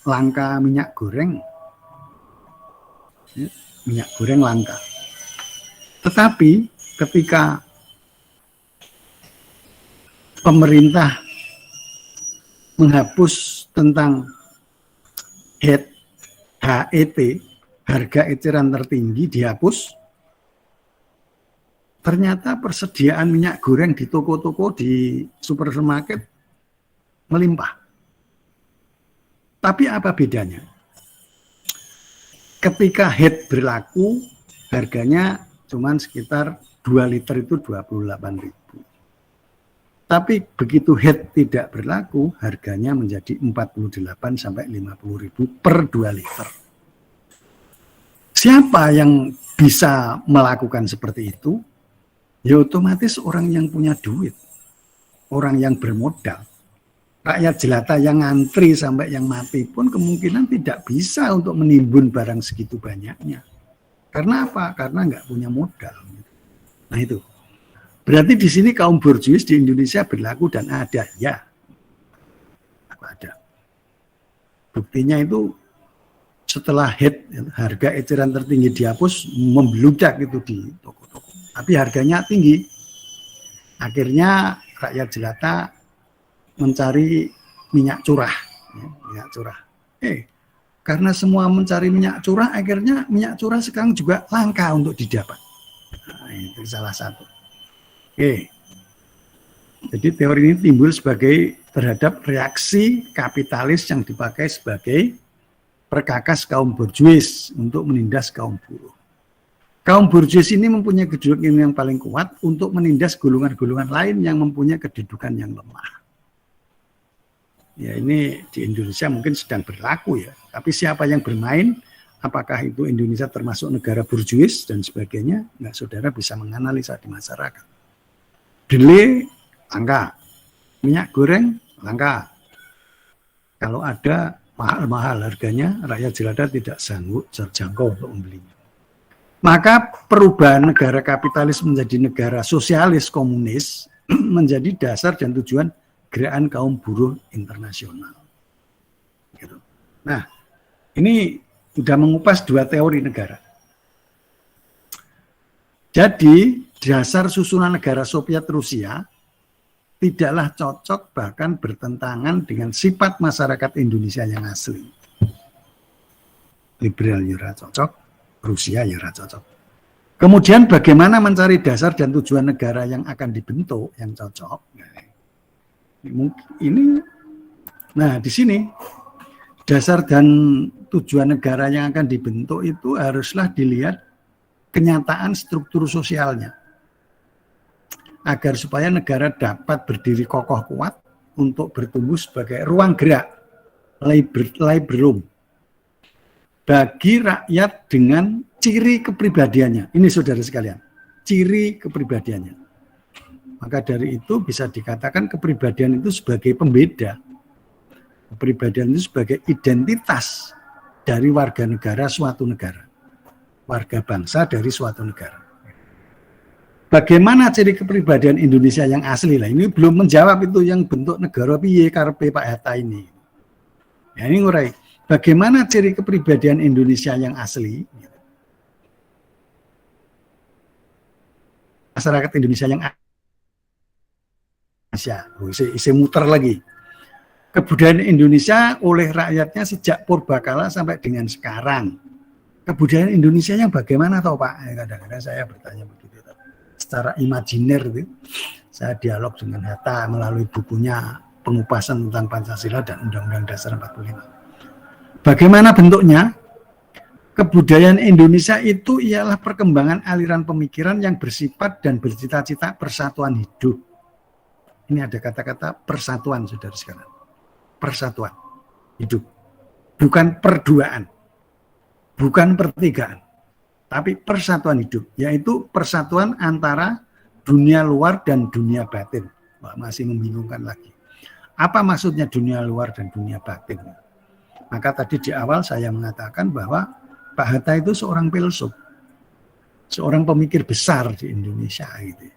langka minyak goreng. Minyak goreng langka. Tetapi ketika pemerintah menghapus tentang HET, harga eceran tertinggi dihapus, ternyata persediaan minyak goreng di toko-toko, di supermarket melimpah. Tapi apa bedanya? Ketika HET berlaku, harganya cuma sekitar 2 liter itu 28.000. Tapi begitu HET tidak berlaku, harganya menjadi 48 sampai 50.000 per 2 liter. Siapa yang bisa melakukan seperti itu? Ya otomatis orang yang punya duit, orang yang bermodal. Rakyat jelata yang ngantri sampai yang mati pun kemungkinan tidak bisa untuk menimbun barang segitu banyaknya. Karena apa? Karena nggak punya modal. Nah itu. Berarti di sini kaum borjuis di Indonesia berlaku dan ada, ya. Ada. Buktinya itu setelah HET, harga eceran tertinggi dihapus, membludak itu di toko-toko. Tapi harganya tinggi. Akhirnya rakyat jelata mencari minyak curah. Minyak curah. Karena semua mencari minyak curah, akhirnya minyak curah sekarang juga langka untuk didapat. Nah, itu salah satu. Jadi teori ini timbul sebagai terhadap reaksi kapitalis yang dipakai sebagai perkakas kaum borjuis untuk menindas kaum buruh. Kaum borjuis ini mempunyai kedudukan yang paling kuat untuk menindas golongan-golongan lain yang mempunyai kedudukan yang lemah. Ya ini di Indonesia mungkin sedang berlaku ya. Tapi siapa yang bermain, apakah itu Indonesia termasuk negara borjuis dan sebagainya, nggak saudara bisa menganalisa di masyarakat. Delay langka, minyak goreng langka. Kalau ada mahal-mahal harganya, rakyat jelata tidak sanggup terjangkau untuk membelinya. Maka perubahan negara kapitalis menjadi negara sosialis komunis menjadi dasar dan tujuan gerakan kaum buruh internasional. Gitu. Nah, ini sudah mengupas dua teori negara. Jadi dasar susunan negara Soviet Rusia tidaklah cocok bahkan bertentangan dengan sifat masyarakat Indonesia yang asli. Liberal ya cocok, Rusia ya cocok. Kemudian bagaimana mencari dasar dan tujuan negara yang akan dibentuk yang cocok? Nah di sini dasar dan tujuan negara yang akan dibentuk itu haruslah dilihat kenyataan struktur sosialnya. Agar supaya negara dapat berdiri kokoh kuat untuk bertumbuh sebagai ruang gerak liberum bagi rakyat dengan ciri kepribadiannya. Ini saudara sekalian, ciri kepribadiannya. Maka dari itu bisa dikatakan kepribadian itu sebagai pembeda. Kepribadian itu sebagai identitas dari warga negara suatu negara. Warga bangsa dari suatu negara. Bagaimana ciri kepribadian Indonesia yang asli? Lah ini belum menjawab itu yang bentuk negara piye karepe Pak Hatta ini. Ya ini ngurai. Bagaimana ciri kepribadian Indonesia yang asli? Masyarakat Indonesia yang asli. Isi muter lagi. Kebudayaan Indonesia oleh rakyatnya sejak purbakala sampai dengan sekarang. Kebudayaan Indonesia yang bagaimana toh Pak? Kadang-kadang saya bertanya begitu. Secara imajiner itu, saya dialog dengan Hatta melalui bukunya Pengupasan tentang Pancasila dan Undang-Undang Dasar 45. Bagaimana bentuknya? Kebudayaan Indonesia itu ialah perkembangan aliran pemikiran yang bersifat dan bercita-cita persatuan hidup. Ini ada kata-kata persatuan, saudara sekalian. Persatuan hidup, bukan perduaan. bukan pertigaan, tapi persatuan hidup, yaitu persatuan antara dunia luar dan dunia batin. Wah, masih membingungkan lagi. Apa maksudnya dunia luar dan dunia batin? Maka tadi di awal saya mengatakan bahwa Pak Hatta itu seorang filsuf, seorang pemikir besar di Indonesia. Gitu.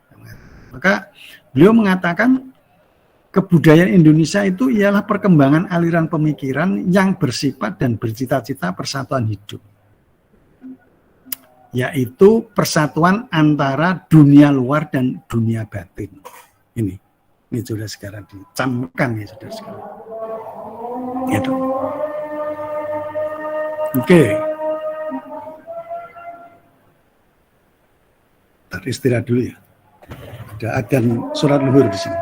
Maka beliau mengatakan kebudayaan Indonesia itu ialah perkembangan aliran pemikiran yang bersifat dan bercita-cita persatuan hidup, yaitu persatuan antara dunia luar dan dunia batin. Ini sudah sekarang dicamkan ya saudara sekalian. Gitu. Oke. Ntar istirahat dulu ya. Ada adzan sholat luhur di sini.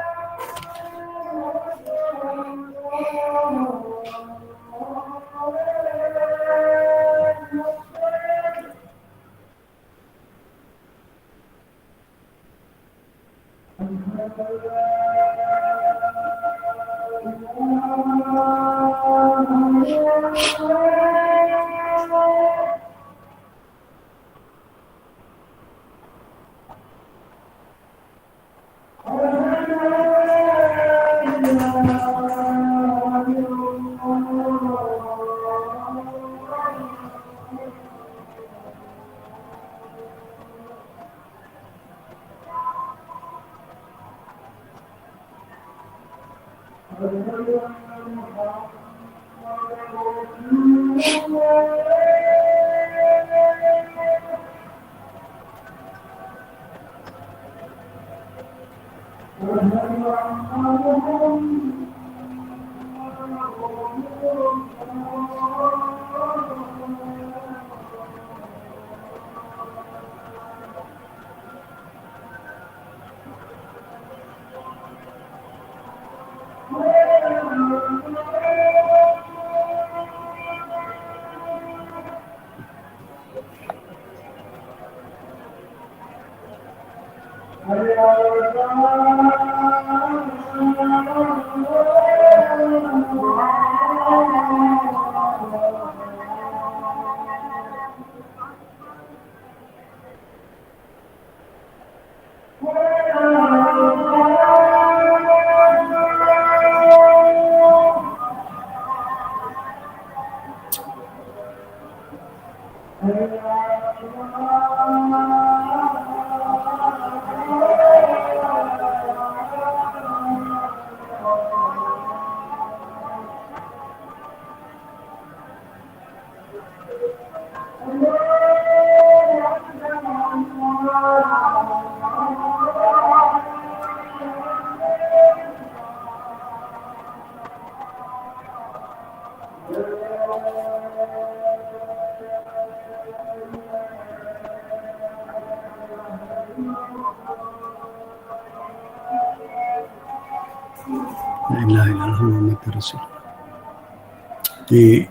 Di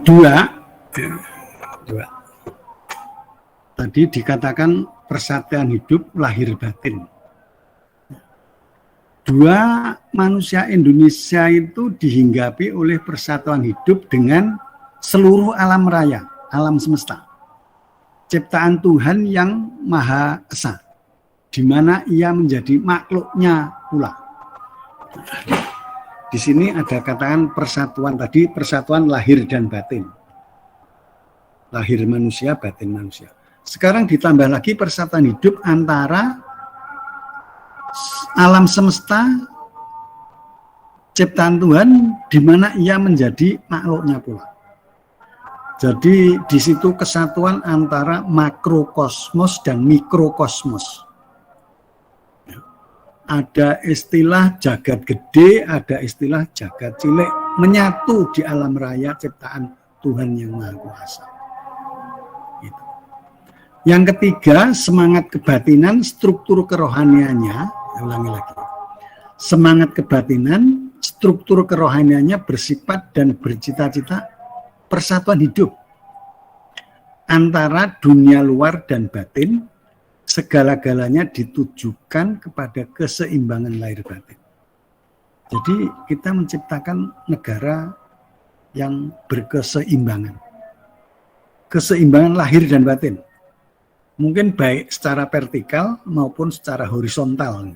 dua tadi dikatakan persatuan hidup lahir batin. Dua, manusia Indonesia itu dihinggapi oleh persatuan hidup dengan seluruh alam raya, alam semesta, ciptaan Tuhan yang Maha Esa, di mana ia menjadi makhluknya pula. Di sini ada katakan persatuan tadi, persatuan lahir dan batin. Lahir manusia, batin manusia. Sekarang ditambah lagi persatuan hidup antara alam semesta, ciptaan Tuhan, di mana ia menjadi makhluknya pula. Jadi di situ kesatuan antara makrokosmos dan mikrokosmos. Ada istilah jagat gede, ada istilah jagat cilik, menyatu di alam raya ciptaan Tuhan yang Maha Kuasa. Gitu. Yang ketiga, semangat kebatinan, struktur kerohaniannya, ulangi lagi. Semangat kebatinan, struktur kerohaniannya bersifat dan bercita-cita persatuan hidup antara dunia luar dan batin. Segala-galanya ditujukan kepada keseimbangan lahir batin. Jadi kita menciptakan negara yang berkeseimbangan. Keseimbangan lahir dan batin. Mungkin baik secara vertikal maupun secara horizontal.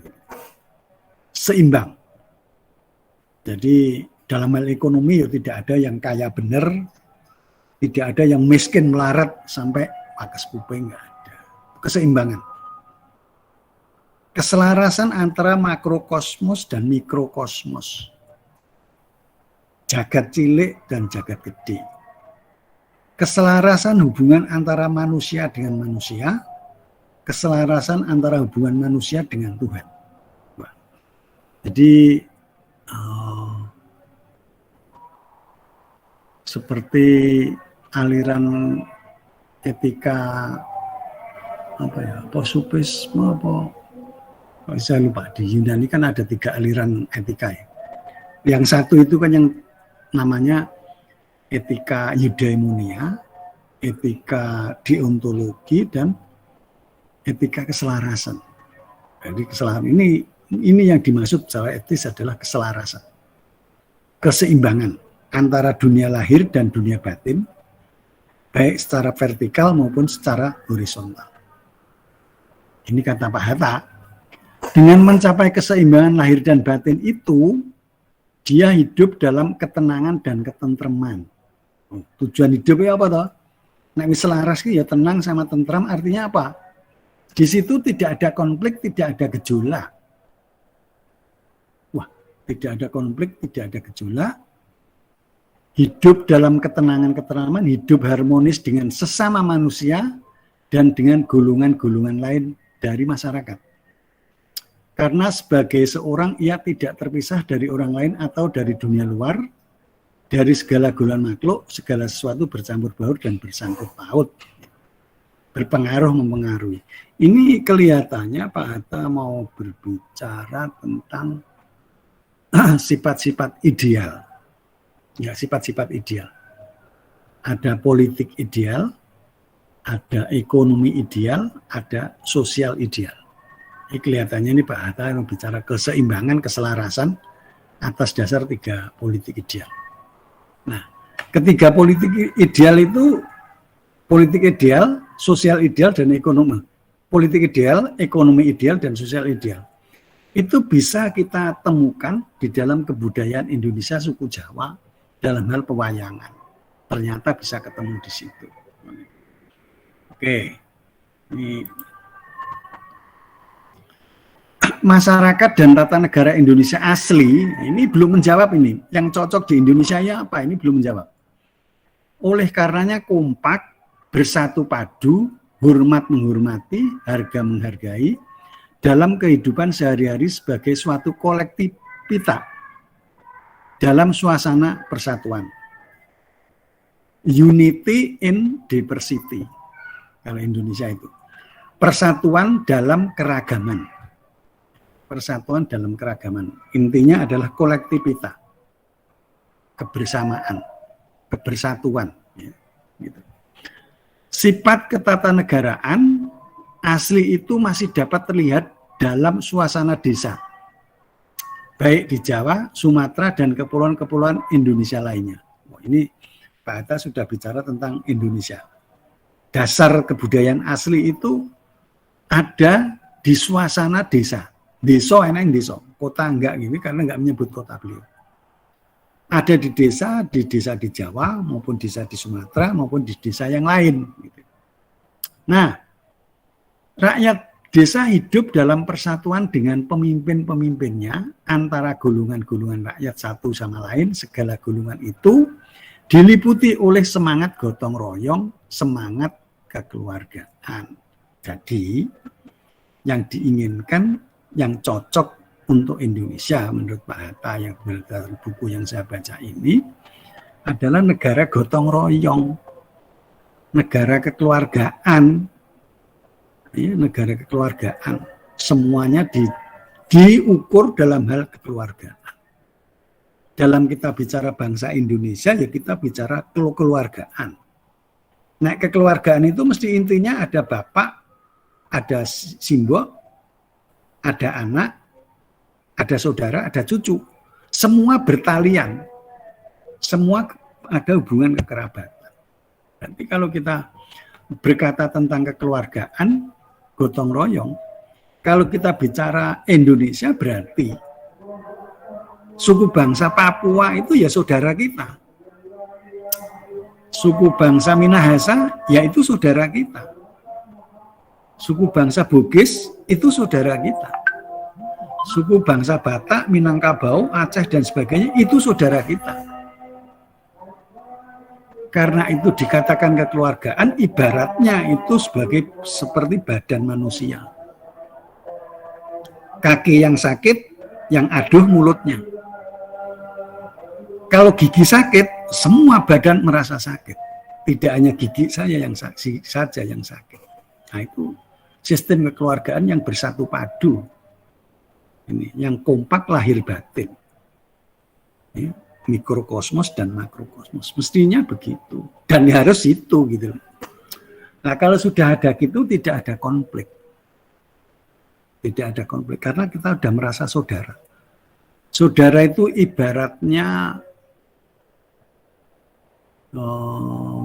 Seimbang. Jadi dalam hal ekonomi ya tidak ada yang kaya benar, tidak ada yang miskin melarat sampai pakas kuping, nggak ada. Keseimbangan. Keselarasan antara makrokosmos dan mikrokosmos. Jagat cilik dan jagat gede. Keselarasan hubungan antara manusia dengan manusia, keselarasan antara hubungan manusia dengan Tuhan. Jadi seperti aliran etika Sufisme saya lupa, di Yunani kan ada 3 aliran etika ya. Yang satu itu kan yang namanya etika eudaimonia, etika deontologi, dan etika keselarasan. Jadi keselarasan ini yang dimaksud secara etis adalah keselarasan. Keseimbangan antara dunia lahir dan dunia batin, baik secara vertikal maupun secara horizontal. Ini kata Pak Hatta. Dengan mencapai keseimbangan lahir dan batin itu, dia hidup dalam ketenangan dan ketentreman. Tujuan hidupnya apa toh? Nek wis selaras ya tenang sama tentram, artinya apa? Di situ tidak ada konflik, tidak ada gejolak. Wah, tidak ada konflik, tidak ada gejolak. Hidup dalam ketenangan ketenteraman, hidup harmonis dengan sesama manusia dan dengan golongan-golongan lain dari masyarakat. Karena sebagai seorang ia tidak terpisah dari orang lain atau dari dunia luar, dari segala golongan makhluk, segala sesuatu bercampur baur dan bersangkut paut, berpengaruh mempengaruhi. Ini kelihatannya Pak Hatta mau berbicara tentang sifat-sifat ideal. Ya, sifat-sifat ideal. Ada politik ideal, ada ekonomi ideal, ada sosial ideal. Ini kelihatannya ini Pak Hatta bicara keseimbangan, keselarasan atas dasar 3 politik ideal. Nah, ketiga politik ideal itu politik ideal, sosial ideal, dan ekonomi. Politik ideal, ekonomi ideal, dan sosial ideal. Itu bisa kita temukan di dalam kebudayaan Indonesia suku Jawa dalam hal pewayangan. Ternyata bisa ketemu di situ. Oke, ini masyarakat dan tata negara Indonesia asli ini belum menjawab ini. Yang cocok di Indonesia ya apa? Ini belum menjawab. Oleh karenanya kompak, bersatu padu, hormat menghormati, harga menghargai dalam kehidupan sehari-hari sebagai suatu kolektivitas dalam suasana persatuan. Unity in diversity. Kalau Indonesia itu. Persatuan dalam keragaman. Persatuan dalam keragaman. Intinya adalah kolektivitas, kebersamaan, kebersatuan. Ya, gitu. Sifat ketatanegaraan asli itu masih dapat terlihat dalam suasana desa, baik di Jawa, Sumatera, dan kepulauan-kepulauan Indonesia lainnya. Ini Pak Hatta sudah bicara tentang Indonesia. Dasar kebudayaan asli itu ada di suasana desa. Desa enak desa, kota enggak gini karena enggak menyebut kota beliau. Ada di desa di Jawa maupun desa di Sumatera maupun di desa yang lain. Nah, rakyat desa hidup dalam persatuan dengan pemimpin-pemimpinnya antara golongan-golongan rakyat satu sama lain. Segala golongan itu diliputi oleh semangat gotong royong, semangat kekeluargaan. Jadi, yang diinginkan, yang cocok untuk Indonesia menurut Pak Hatta yang berdasarkan buku yang saya baca ini adalah negara gotong royong, negara kekeluargaan, ya, negara kekeluargaan. Semuanya diukur dalam hal kekeluargaan. Dalam kita bicara bangsa Indonesia, ya kita bicara kekeluargaan. Nah, kekeluargaan itu mesti intinya ada bapak, ada simbol, ada anak, ada saudara, ada cucu. Semua bertalian. Semua ada hubungan kekerabatan. Nanti kalau kita berkata tentang kekeluargaan, gotong royong, kalau kita bicara Indonesia berarti suku bangsa Papua itu ya saudara kita. Suku bangsa Minahasa ya itu saudara kita. Suku bangsa Bugis itu saudara kita. Suku bangsa Batak, Minangkabau, Aceh dan sebagainya itu saudara kita. Karena itu dikatakan kekeluargaan, ibaratnya itu seperti badan manusia. Kaki yang sakit, yang aduh mulutnya. Kalau gigi sakit, semua badan merasa sakit. Tidak hanya gigi saja yang sakit. Nah itu sistem kekeluargaan yang bersatu padu. Ini yang kompak lahir batin. Ini, mikrokosmos dan makrokosmos. Mestinya begitu. Dan harus itu gitu. Nah kalau sudah ada gitu tidak ada konflik. Tidak ada konflik karena kita sudah merasa saudara. Saudara itu ibaratnya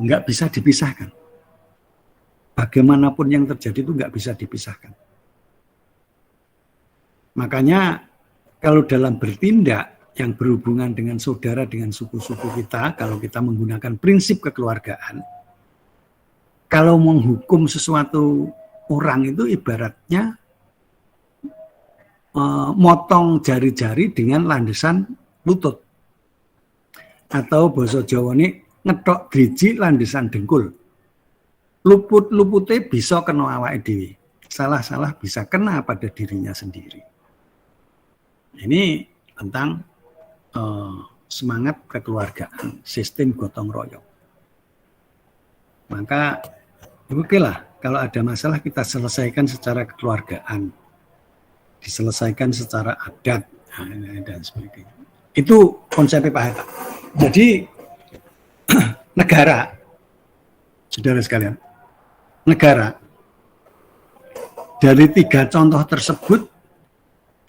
nggak bisa dipisahkan. Bagaimanapun yang terjadi itu nggak bisa dipisahkan. Makanya kalau dalam bertindak yang berhubungan dengan saudara, dengan suku-suku kita, kalau kita menggunakan prinsip kekeluargaan, kalau menghukum sesuatu orang itu ibaratnya motong jari-jari dengan landasan lutut. Atau bahasa Jawa ini ngedok driji landasan dengkul. Luput-lupute bisa kena awake dhewe. Salah-salah bisa kena pada dirinya sendiri. Ini tentang semangat kekeluargaan, sistem gotong royong. Maka oke lah, kalau ada masalah kita selesaikan secara kekeluargaan, diselesaikan secara adat dan sebagainya. Itu konsepnya Pak Hatta. Jadi negara, saudara sekalian, negara dari 3 contoh tersebut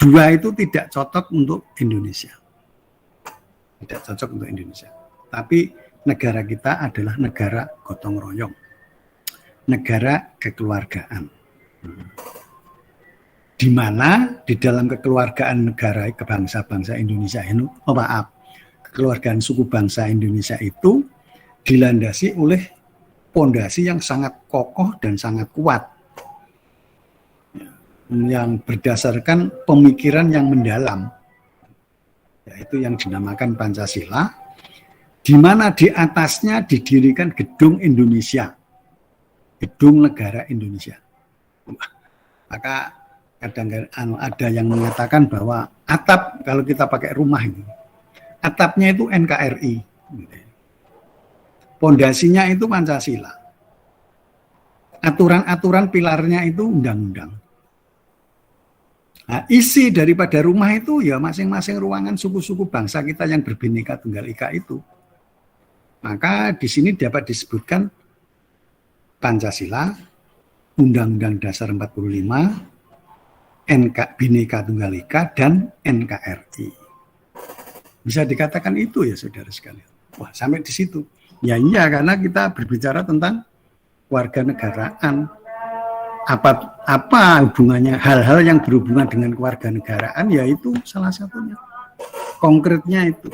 2 itu tidak cocok untuk Indonesia. Tidak cocok untuk Indonesia. Tapi negara kita adalah negara gotong royong. Negara kekeluargaan. Di mana di dalam kekeluargaan negara bangsa-bangsa Indonesia ini, kekeluargaan suku bangsa Indonesia itu dilandasi oleh pondasi yang sangat kokoh dan sangat kuat. Yang berdasarkan pemikiran yang mendalam, yaitu yang dinamakan Pancasila, di mana di atasnya didirikan gedung Indonesia, gedung negara Indonesia. Maka kadang-kadang ada yang mengatakan bahwa atap, kalau kita pakai rumah itu, atapnya itu NKRI, pondasinya itu Pancasila, aturan-aturan pilarnya itu undang-undang. Nah, isi daripada rumah itu ya masing-masing ruangan suku-suku bangsa kita yang berbhinneka tunggal ika itu. Maka di sini dapat disebutkan Pancasila, Undang-Undang Dasar 45, Bhinneka Tunggal Ika, dan NKRI. Bisa dikatakan itu ya saudara sekalian. Wah, sampai di situ. Ya iya, karena kita berbicara tentang kewarganegaraan. Apa hubungannya, hal-hal yang berhubungan dengan kewarganegaraan, yaitu salah satunya. Konkretnya itu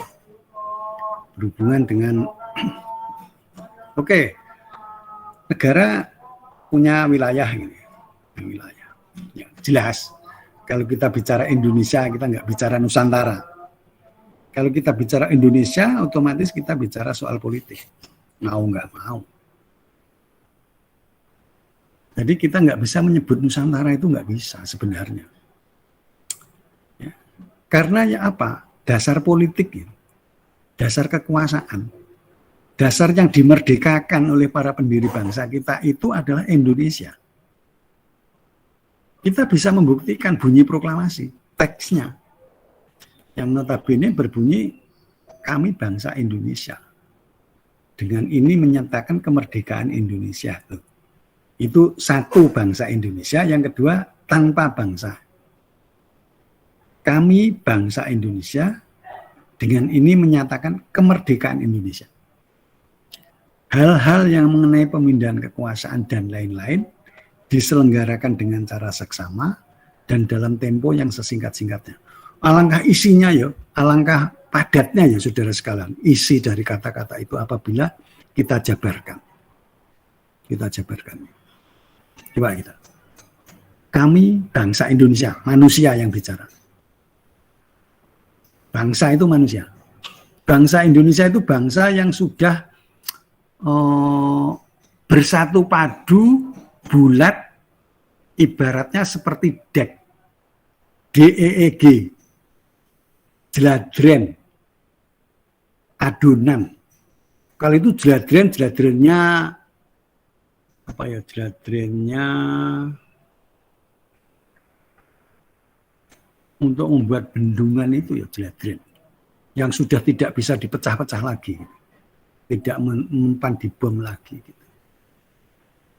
berhubungan dengan negara punya wilayah ini, wilayah. Ya, jelas. Kalau kita bicara Indonesia, kita nggak bicara Nusantara. Kalau kita bicara Indonesia, otomatis kita bicara soal politik. Mau nggak mau. Jadi kita nggak bisa menyebut Nusantara itu nggak bisa sebenarnya. Ya. Karena ya apa? Dasar politik, ya. Dasar kekuasaan, dasar yang dimerdekakan oleh para pendiri bangsa kita itu adalah Indonesia. Kita bisa membuktikan bunyi proklamasi, teksnya, yang notabene berbunyi kami bangsa Indonesia. Dengan ini menyatakan kemerdekaan Indonesia. Itu satu, bangsa Indonesia, yang kedua tanpa bangsa. Kami bangsa Indonesia, dengan ini menyatakan kemerdekaan Indonesia. Hal-hal yang mengenai pemindahan kekuasaan dan lain-lain diselenggarakan dengan cara seksama dan dalam tempo yang sesingkat-singkatnya. Alangkah isinya ya, alangkah padatnya ya saudara sekalian, isi dari kata-kata itu apabila kita jabarkan. Kita jabarkan. Coba kita. Kami bangsa Indonesia, manusia yang bicara. Bangsa itu manusia. Bangsa Indonesia itu bangsa yang sudah bersatu padu, bulat, ibaratnya seperti dek, DEEG, jeladren, adonan. Kalau itu jeladrennya apa ya, jeladrennya untuk membuat bendungan itu ya jeladren, yang sudah tidak bisa dipecah-pecah lagi, tidak mempan dibom lagi.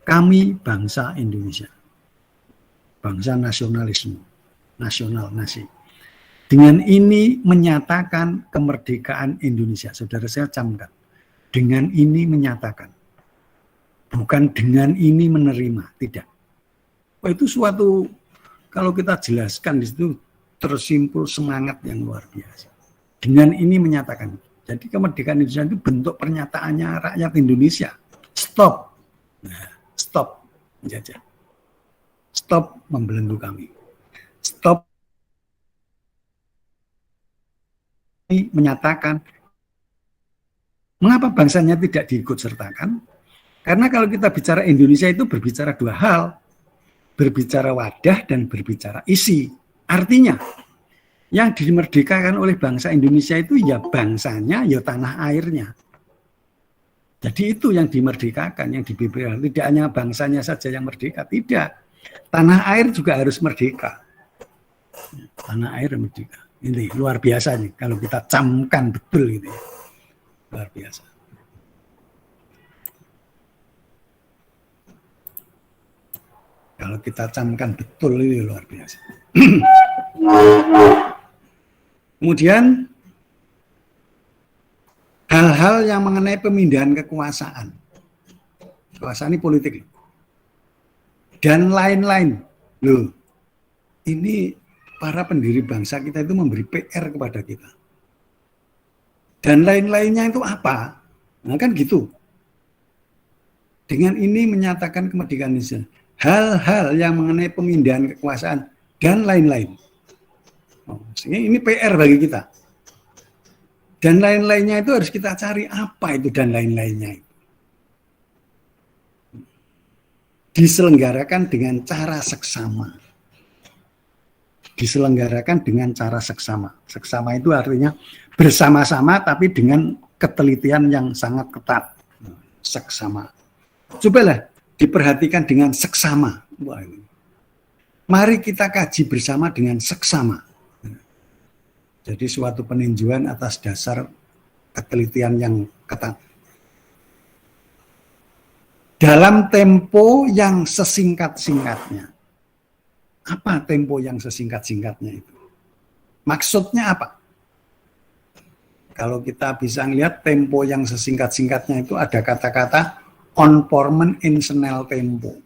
Kami bangsa Indonesia, bangsa nasionalisme, nasional nasi. Dengan ini menyatakan kemerdekaan Indonesia. Saudara saya camkan, dengan ini menyatakan, bukan dengan ini menerima, tidak. Oh, itu suatu, kalau kita jelaskan di situ tersimpul semangat yang luar biasa. Dengan ini menyatakan. Jadi kemerdekaan Indonesia itu bentuk pernyataannya rakyat Indonesia. Stop. Nah, stop menjajah. Stop membelenggu kami. Stop menyatakan. Mengapa bangsanya tidak diikut sertakan? Karena kalau kita bicara Indonesia itu berbicara dua hal. Berbicara wadah dan berbicara isi. Artinya, yang dimerdekakan oleh bangsa Indonesia itu ya bangsanya, ya tanah airnya. Jadi itu yang dimerdekakan, yang dibebaskan. Tidak hanya bangsanya saja yang merdeka, tidak. Tanah air juga harus merdeka. Tanah air merdeka. Ini luar biasa nih, kalau kita camkan betul gitu. Luar biasa. Kalau kita camkan betul ini luar biasa. Kemudian hal-hal yang mengenai pemindahan kekuasaan. Kekuasaan ini politik. Dan lain-lain. Loh, ini para pendiri bangsa kita itu memberi PR kepada kita. Dan lain-lainnya itu apa? Nah kan gitu. Dengan ini menyatakan kemerdekaan Indonesia. Hal-hal yang mengenai pemindahan kekuasaan dan lain-lain. Ini PR bagi kita. Dan lain-lainnya itu harus kita cari apa itu dan lain-lainnya. Diselenggarakan dengan cara seksama. Diselenggarakan dengan cara seksama. Seksama itu artinya bersama-sama tapi dengan ketelitian yang sangat ketat. Seksama. Cobalah diperhatikan dengan seksama. Wah, ini. Mari kita kaji bersama dengan seksama. Jadi suatu peninjauan atas dasar ketelitian yang ketat. Dalam tempo yang sesingkat-singkatnya. Apa tempo yang sesingkat-singkatnya itu? Maksudnya apa? Kalau kita bisa melihat tempo yang sesingkat-singkatnya itu ada kata-kata conformant in snel tempo.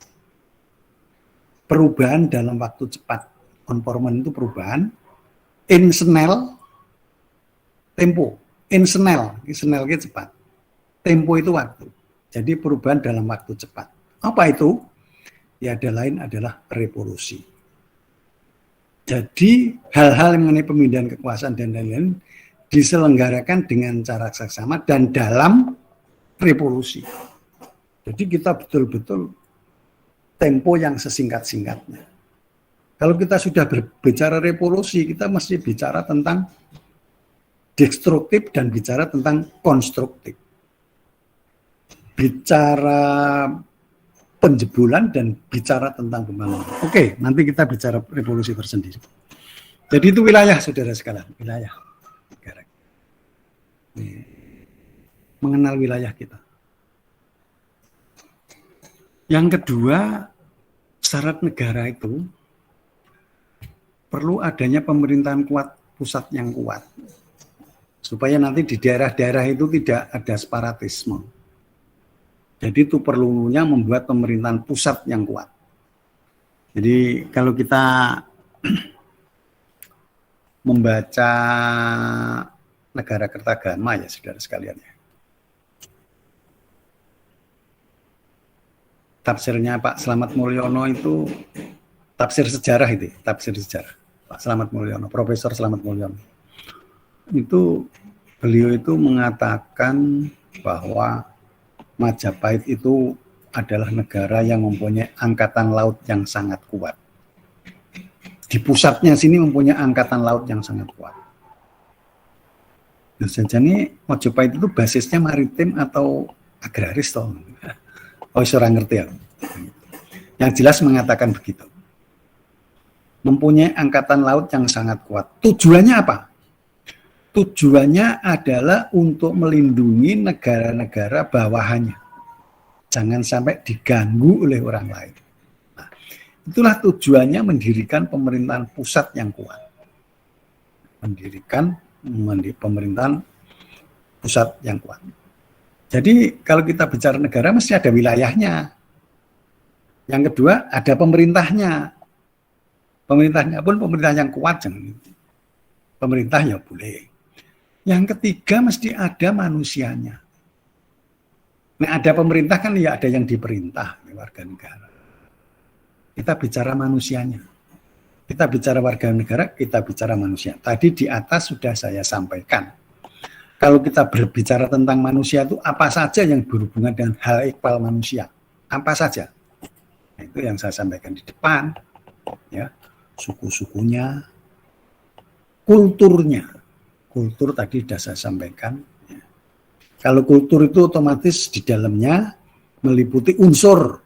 Perubahan dalam waktu cepat. Conformant itu perubahan. In snel tempo. In snel itu cepat. Tempo itu waktu. Jadi perubahan dalam waktu cepat. Apa itu? Tiada lain adalah revolusi. Jadi hal-hal mengenai pemindahan kekuasaan dan lain-lain diselenggarakan dengan cara seksama dan dalam revolusi. Jadi kita betul-betul tempo yang sesingkat-singkatnya. Kalau kita sudah berbicara revolusi, kita mesti bicara tentang destruktif dan bicara tentang konstruktif. Bicara penjebolan dan bicara tentang pembangunan. Oke, nanti kita bicara revolusi tersendiri. Jadi itu wilayah, saudara sekalian, wilayah negara. Mengenal wilayah kita. Yang kedua, syarat negara itu perlu adanya pemerintahan kuat, pusat yang kuat. Supaya nanti di daerah-daerah itu tidak ada separatisme. Jadi itu perlunya membuat pemerintahan pusat yang kuat. Jadi kalau kita membaca Negara Kertagama ya saudara sekalian ya. Tafsirnya Pak Slamet Mulyono itu tafsir sejarah itu, tafsir sejarah. Pak Slamet Mulyono, Profesor Slamet Mulyono. Itu beliau itu mengatakan bahwa Majapahit itu adalah negara yang mempunyai angkatan laut yang sangat kuat. Di pusatnya sini mempunyai angkatan laut yang sangat kuat. Nah, jadi Majapahit itu basisnya maritim atau agraris toh? Oh, seorang ngerti ya. Yang jelas mengatakan begitu. Mempunyai angkatan laut yang sangat kuat. Tujuannya apa? Tujuannya adalah untuk melindungi negara-negara bawahannya. Jangan sampai diganggu oleh orang lain. Nah, itulah tujuannya mendirikan pemerintahan pusat yang kuat. Mendirikan pemerintahan pusat yang kuat. Jadi kalau kita bicara negara mesti ada wilayahnya. Yang kedua ada pemerintahnya. Pemerintahnya pun pemerintah yang kuat. Jangan. Pemerintah ya boleh. Yang ketiga mesti ada manusianya. Nah, ada pemerintah kan ya ada yang diperintah warga negara. Kita bicara manusianya. Kita bicara warga negara, kita bicara manusia. Tadi di atas sudah saya sampaikan. Kalau kita berbicara tentang manusia itu apa saja yang berhubungan dengan hal ikhwal manusia? Apa saja? Nah, itu yang saya sampaikan di depan. Ya, suku-sukunya, kulturnya. Kultur tadi sudah saya sampaikan. Ya. Kalau kultur itu otomatis di dalamnya meliputi unsur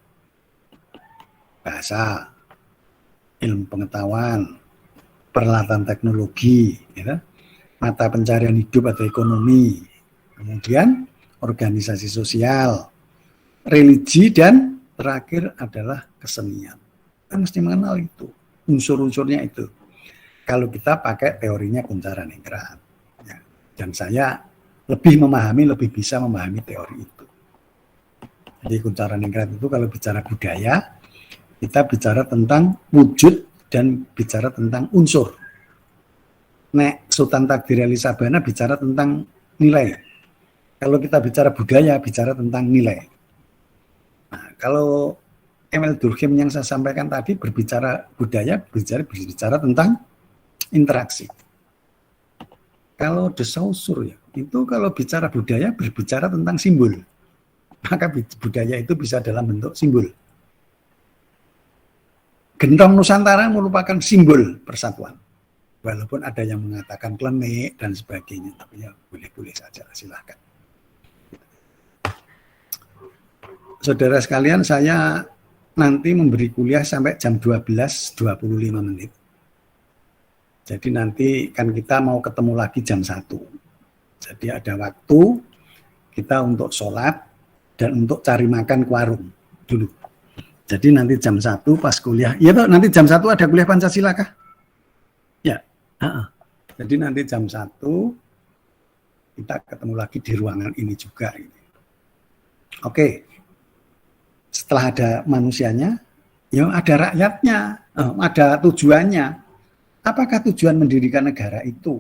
bahasa, ilmu pengetahuan, peralatan teknologi, ya, mata pencarian hidup atau ekonomi, kemudian organisasi sosial, religi, dan terakhir adalah kesenian. Kita mesti mengenal itu, unsur-unsurnya itu. Kalau kita pakai teorinya Kuncaraningrat. Dan saya lebih bisa memahami teori itu. Jadi Kuncaraningrat itu kalau bicara budaya, kita bicara tentang wujud dan bicara tentang unsur. Nek Sultan Takdir Ali Sabana bicara tentang nilai. Kalau kita bicara budaya, bicara tentang nilai. Nah, kalau Emil Durkheim yang saya sampaikan tadi berbicara budaya, berbicara tentang interaksi. Kalau De Saussure ya, itu kalau bicara budaya berbicara tentang simbol. Maka budaya itu bisa dalam bentuk simbol. Gentong Nusantara merupakan simbol persatuan. Walaupun ada yang mengatakan klenik dan sebagainya, tapi ya boleh-boleh saja, silahkan. Saudara sekalian, saya nanti memberi kuliah sampai jam 12.25 menit. Jadi nanti kan kita mau ketemu lagi jam 1. Jadi ada waktu kita untuk sholat dan untuk cari makan ke warung dulu. Jadi nanti jam 1 pas kuliah, ya toh, nanti jam 1 ada kuliah Pancasila kah? Ya. Jadi nanti jam 1 kita ketemu lagi di ruangan ini juga. Oke. Setelah ada manusianya, ya ada rakyatnya, ada tujuannya. Apakah tujuan mendirikan negara itu?